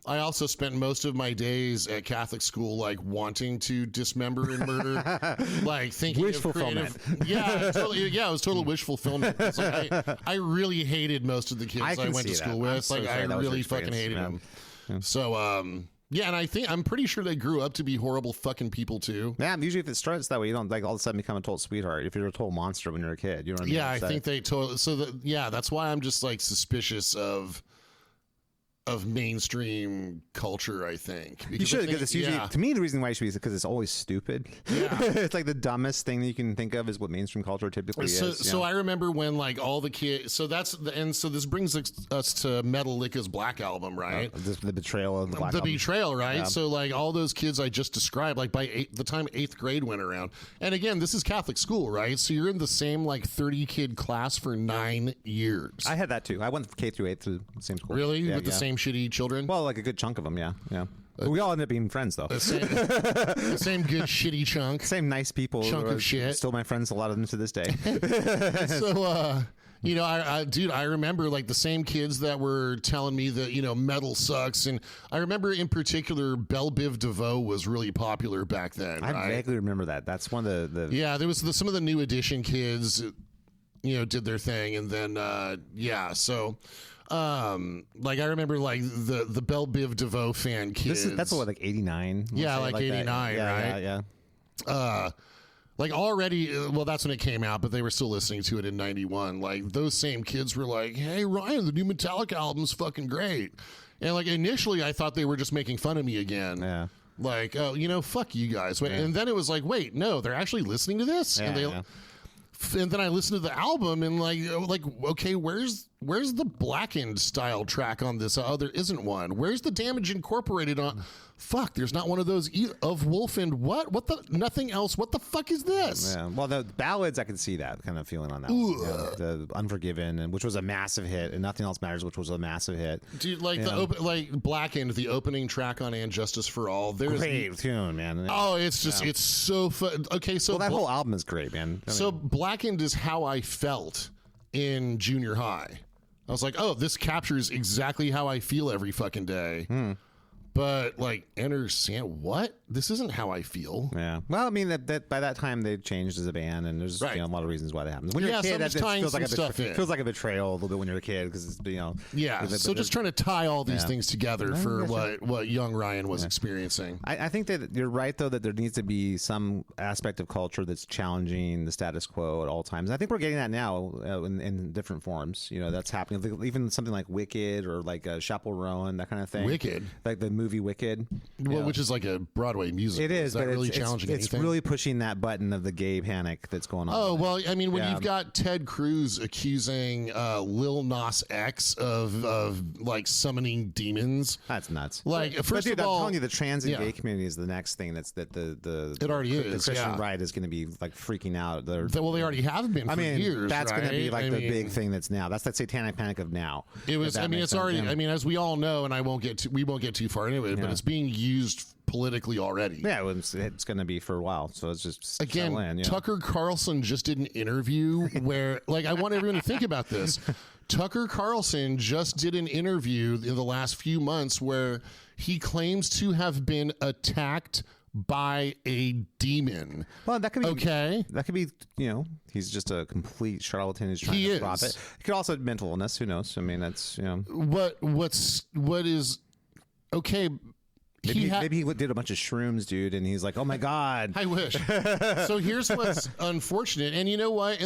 I also spent most of my days at Catholic school, like wanting to dismember and murder, like thinking wish of fulfillment. Yeah, totally, yeah, it was total wish fulfillment. Like, I really hated most of the kids I went to school with. Like, I really fucking hated them. Yeah. So, yeah, and I'm pretty sure they grew up to be horrible fucking people too. Yeah, usually if it starts that way, you don't like all of a sudden become a total sweetheart. If you're a total monster when you're a kid, you know what I mean? Yeah, I think they totally. So that's why I'm just like suspicious of mainstream culture, I think. Because you should, because it's usually, to me, the reason why you should be is because it's always stupid. Yeah. It's like the dumbest thing that you can think of is what mainstream culture typically is. So I remember when like all the kids, so this brings us to Metallica's Black Album, right? The betrayal of the Black Album. The betrayal, right? Yeah. So like all those kids I just described, like by the time 8th grade went around, and again, this is Catholic school, right? So you're in the same like 30 kid class for 9 years. I had that too. I went K through 8 to the same school. Really? Yeah, with the same shitty children? Well, like a good chunk of them, yeah. We all ended up being friends, though. The same good shitty chunk. Same nice people. Chunk of shit. Still my friends, a lot of them to this day. So, you know, I remember like the same kids that were telling me that, you know, metal sucks. And I remember in particular, Belle Biv DeVoe was really popular back then. I vaguely remember that. That's one of the... Yeah, there was some of the New Edition kids, you know, did their thing. And then, so... like I remember like the Belle Biv DeVoe fan kids. That's what, like 89? Yeah, like 89, right? Yeah. Like already, well, that's when it came out, but they were still listening to it in 91. Like those same kids were like, hey, Ryan, the new Metallica album's fucking great. And like initially I thought they were just making fun of me again. Yeah. Like, oh, you know, fuck you guys. And then it was like, wait, no, they're actually listening to this? And then I listened to the album and like, okay, where's the Blackened style track on this? Oh, there isn't one. Where's the Damage Incorporated on? Fuck, there's not one of those of Wolf and what? What the? Nothing else. What the fuck is this? Yeah. Well, the ballads, I can see that kind of feeling on that one. Yeah, the Unforgiven, which was a massive hit, and Nothing Else Matters, which was a massive hit. Dude, like like Blackened, the opening track on And Justice for All. There's great tune, man. Oh, it's just it's so fun. Okay, so that whole album is great, man. So Blackened is how I felt in junior high. I was like, oh, this captures exactly how I feel every fucking day. but like enter what? This isn't how I feel. Yeah. Well, I mean that by that time they changed as a band, and there's a lot of reasons why that happens. When you're a kid, that feels like a betrayal a little bit when you're a kid because Yeah. So just trying to tie all these things together for what young Ryan was experiencing. I think that you're right though that there needs to be some aspect of culture that's challenging the status quo at all times. I think we're getting that now in different forms. That's happening. Even something like Wicked or like Chappell Rowan, that kind of thing. Wicked, like the movie Wicked, which is like a Broadway musical. It is, but really challenging. It's really pushing that button of the gay panic that's going on. Oh well, I mean, when you've got Ted Cruz accusing Lil Nas X of like summoning demons, that's nuts. Like, first of all, I'm telling you, the trans and gay community is the next thing that's the it already the is. Christian right is going to be like freaking out. Well, they already have been for years. That's right? going to be like the big thing that's now. That's that satanic panic of now. It was. I mean, it's already. I mean, as we all know, and we won't get too far into it, but it's being used politically already. Yeah, it's going to be for a while. So it's just again. Tucker Carlson just did an interview where, like, I want everyone to think about this. Tucker Carlson just did an interview in the last few months where he claims to have been attacked by a demon. Well, that could be okay. That could be, he's just a complete charlatan who's trying to prop it. He could also have mental illness. Who knows? I mean, that's what is okay. Maybe he did a bunch of shrooms, dude, and he's like, "Oh my god, I wish." So here's what's unfortunate, and you know what?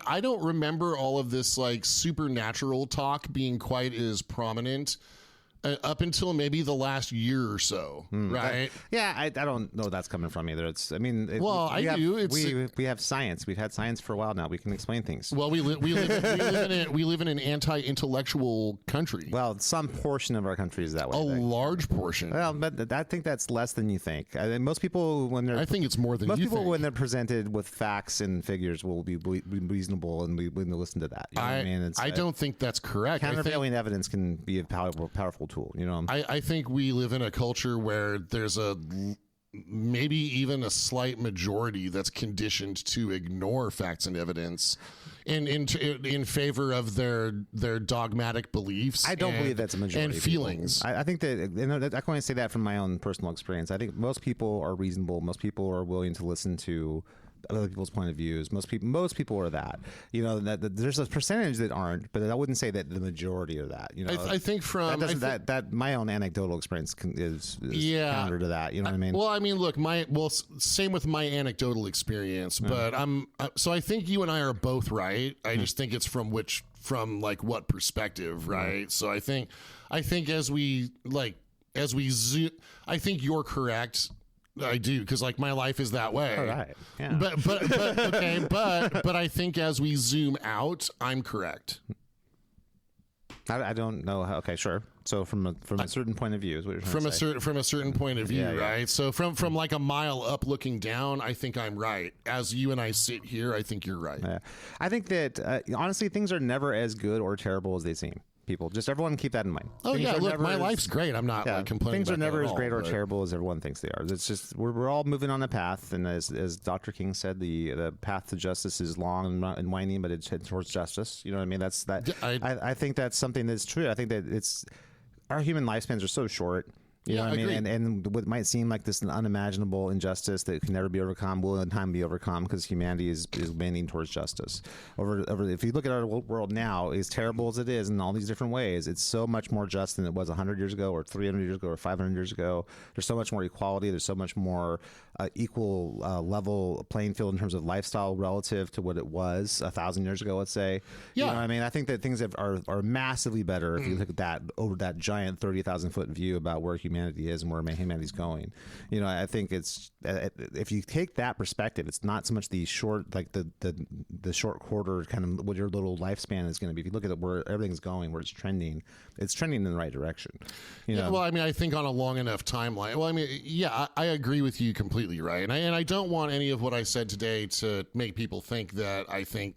I don't remember all of this like supernatural talk being quite as prominent up until maybe the last year or so, right? I don't know that's coming from either. I do. We have science. We've had science for a while now. We can explain things. Well, we live in an anti-intellectual country. Well, some portion of our country is that way. A large portion. Well, but I think that's less than you think. Most people, I think it's more than you think. Most people, when they're presented with facts and figures, will be reasonable and we will listen to that. You know what I mean? I don't think that's correct. Countervailing evidence can be a powerful tool. I think we live in a culture where there's maybe even a slight majority that's conditioned to ignore facts and evidence in favor of their dogmatic beliefs. I don't believe that's a majority and feelings. I think that I can only say that from my own personal experience. I think most people are reasonable. Most people are willing to listen to other people's point of views. Most people are that. That there's a percentage that aren't, but I wouldn't say that the majority are that. I think from that my own anecdotal experience is counter to that. You know what I mean? Well, I mean, look, same with my anecdotal experience, but so I think you and I are both right. I just think it's from what perspective, right? So I think as we zoom, I think you're correct. I do, because like my life is that way. All right. Yeah. But okay, but I think as we zoom out, I'm correct. I don't know how. Okay, sure. So from a certain point of view is what you're trying to say. From a certain point of view, right? Yeah. So from like a mile up looking down, I think I'm right. As you and I sit here, I think you're right. Yeah. I think that honestly, things are never as good or terrible as they seem. People, just everyone keep that in mind. Oh yeah, look, my life's great. I'm not complaining. Things are never as great or but terrible as everyone thinks they are. It's just we're all moving on a path, and as Dr. King said, the path to justice is long and winding, but it's heading towards justice. You know what I mean? That's that. I think that's something that's true. I think that our human lifespans are so short. You know what I mean? And what might seem like this unimaginable injustice that can never be overcome will in time be overcome because humanity is bending towards justice. If you look at our world now, as terrible as it is in all these different ways, it's so much more just than it was 100 years ago or 300 years ago or 500 years ago. There's so much more equality. There's so much more equal level playing field in terms of lifestyle relative to what it was 1,000 years ago, let's say. Yeah. You know what I mean? I think that things are massively better if you look at that over that giant 30,000 foot view about where humanity is and where humanity's going. I think it's if you take that perspective, it's not so much the short, like the short quarter kind of what your little lifespan is going to be. If you look at where everything's going, where it's trending in the right direction. Well, I mean, I think on a long enough timeline. Well, I mean, yeah, I agree with you completely. Right. And I don't want any of what I said today to make people think that I think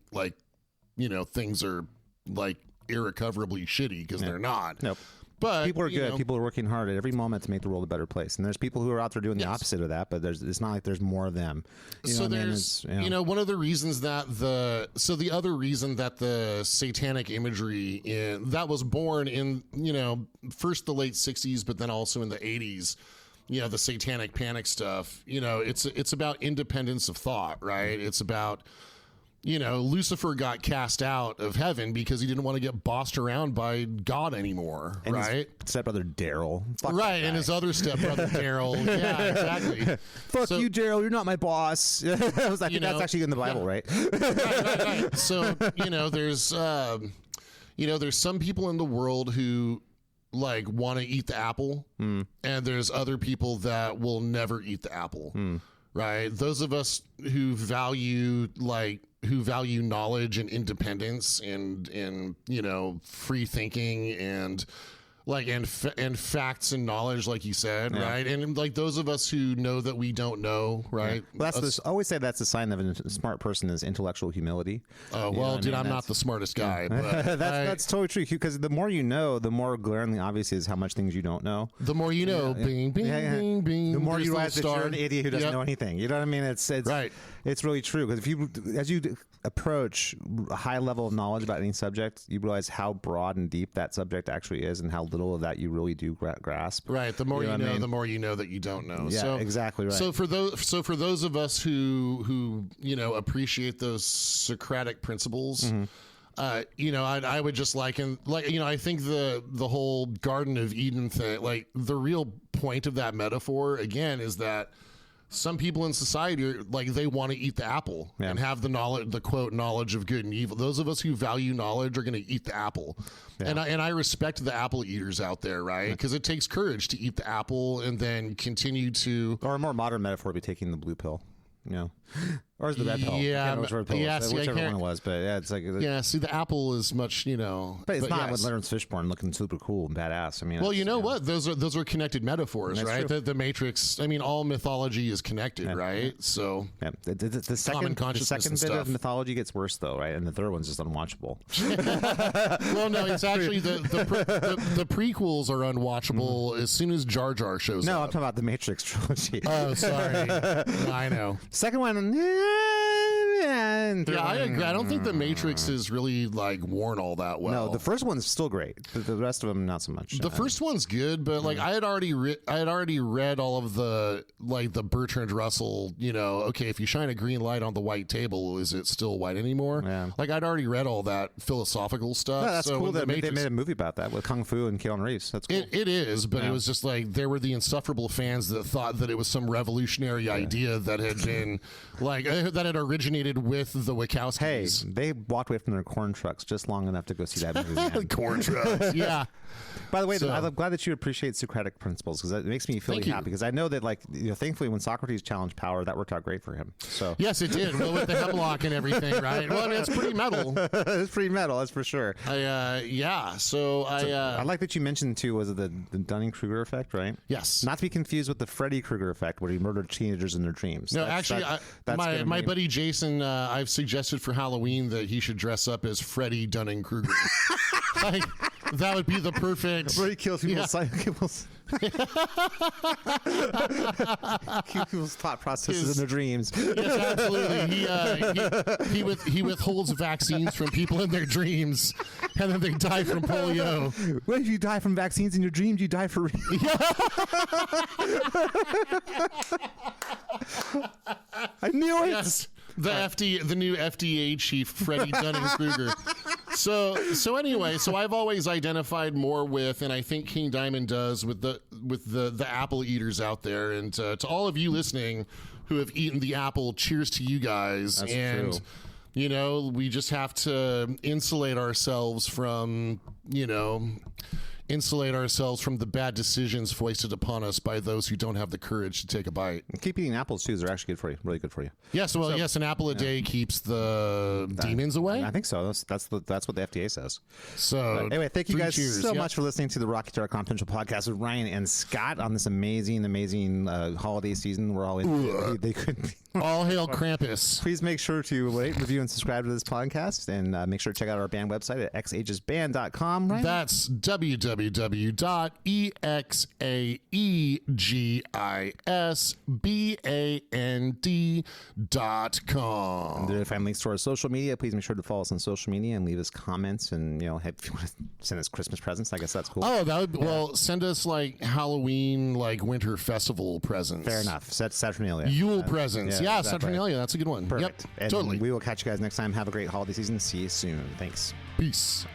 things are like irrecoverably shitty because they're not. Nope. But people are good. People are working hard at every moment to make the world a better place. And there's people who are out there doing the opposite of that, but it's not like there's more of them. There's, one of the reasons that the other reason that the satanic imagery that was born in, first the late 60s, but then also in the 80s, the Satanic Panic stuff, it's about independence of thought, right? It's about, Lucifer got cast out of heaven because he didn't want to get bossed around by God anymore, and right? His stepbrother Daryl. Right, and his other stepbrother Daryl. Yeah, exactly. Fuck you, Daryl. You're not my boss. I was like, that's actually in the Bible, right? Right. So, there's some people in the world who want to eat the apple, and there's other people that will never eat the apple, right? Those of us who value knowledge and independence and free thinking and and facts and knowledge, like you said, right? And those of us who know that we don't know, right? Well, I always say that's a sign of a smart person is intellectual humility. Oh, well, dude, I'm not the smartest guy. But that's totally true, because the more you know, the more glaringly obvious is how much things you don't know. The more you know, bing, bing, bing, bing. The more you realize that you're an idiot who doesn't know anything. You know what I mean? It's right. It's really true, because as you approach a high level of knowledge about any subject, you realize how broad and deep that subject actually is, and how little of that you really do grasp. Right. The more you know, the more you know that you don't know. Yeah, exactly right. So for those of us who appreciate those Socratic principles, I would just I think the whole Garden of Eden thing, the real point of that metaphor again is that some people in society are they want to eat the apple and have the knowledge, the quote, knowledge of good and evil. Those of us who value knowledge are going to eat the apple. Yeah. And I respect the apple eaters out there, right? Because it takes courage to eat the apple and then continue to. Or a more modern metaphor would be taking the blue pill, Or is the red pill? Yeah, whichever one it was, but it's see, the apple is much, But it's not with Lawrence Fishburne looking super cool and badass. I mean, well, what? Those are connected metaphors, right? The Matrix. I mean, all mythology is connected, right? So the second bit of mythology gets worse, though, right? And the third one's just unwatchable. Well, no, it's actually the prequels are unwatchable as soon as Jar Jar shows up. No, I'm talking about the Matrix trilogy. Oh, sorry. No, I know. Second one. I agree. I don't think the Matrix is really worn all that well. No, the first one's still great. The rest of them, not so much. The first one's good, but I had already read all of the the Bertrand Russell. Okay, if you shine a green light on the white table, is it still white anymore? Yeah. I'd already read all that philosophical stuff. Yeah, that's cool that they made a movie about that with Kung Fu and Keanu Reeves. That's cool. It is, but it was just there were the insufferable fans that thought that it was some revolutionary idea that had been that had originated with the Wachowskis. Hey, they walked away from their corn trucks just long enough to go see that movie. Man. Corn trucks, yeah. By the way, I'm glad that you appreciate Socratic principles, because it makes me feel really happy, because I know that thankfully when Socrates challenged power, that worked out great for him. So yes, it did. Well, with the hemlock and everything, right? Well, I mean, it's pretty metal. It's pretty metal, that's for sure. So I like that you mentioned too, was it the Dunning-Kruger effect, right? Yes. Not to be confused with the Freddy Krueger effect, where he murdered teenagers in their dreams. No, my buddy Jason, I've suggested for Halloween that he should dress up as Freddy Dunning-Kruger. That would be the perfect. Where he kills people's people's thought processes in their dreams. Yes, absolutely. He withholds vaccines from people in their dreams, and then they die from polio. Well, if you die from vaccines in your dreams, you die for real. I knew it. Yes. The new FDA chief, Freddie Dunning-Kruger. So anyway, I've always identified more with, and I think King Diamond does, with the apple eaters out there, and to all of you listening who have eaten the apple, cheers to you guys. That's and true. We just have to insulate ourselves from the bad decisions foisted upon us by those who don't have the courage to take a bite. And keep eating apples too; they're actually good for you, really good for you. Yes, yes, an apple a day keeps the demons away. I think so. That's what the FDA says. So anyway, thank you guys so much for listening to the Rock Guitar Confidential Podcast with Ryan and Scott on this amazing holiday season. We're all in. They couldn't. All hail Krampus. Please make sure to rate, review, and subscribe to this podcast, and make sure to check out our band website at xagesband.com. Right? That's www.xagesband.com. www.exaegisband.com. To find links to our social media, please make sure to follow us on social media and leave us comments. And, you know, if you want to send us Christmas presents, I guess that's cool. Oh, that would well, send us like Halloween, like winter festival presents. Fair enough. Saturnalia. Yule presents. Yeah, exactly. Saturnalia. That's a good one. Perfect. Yep, And totally. we will catch you guys next time. Have a great holiday season. See you soon. Thanks. Peace.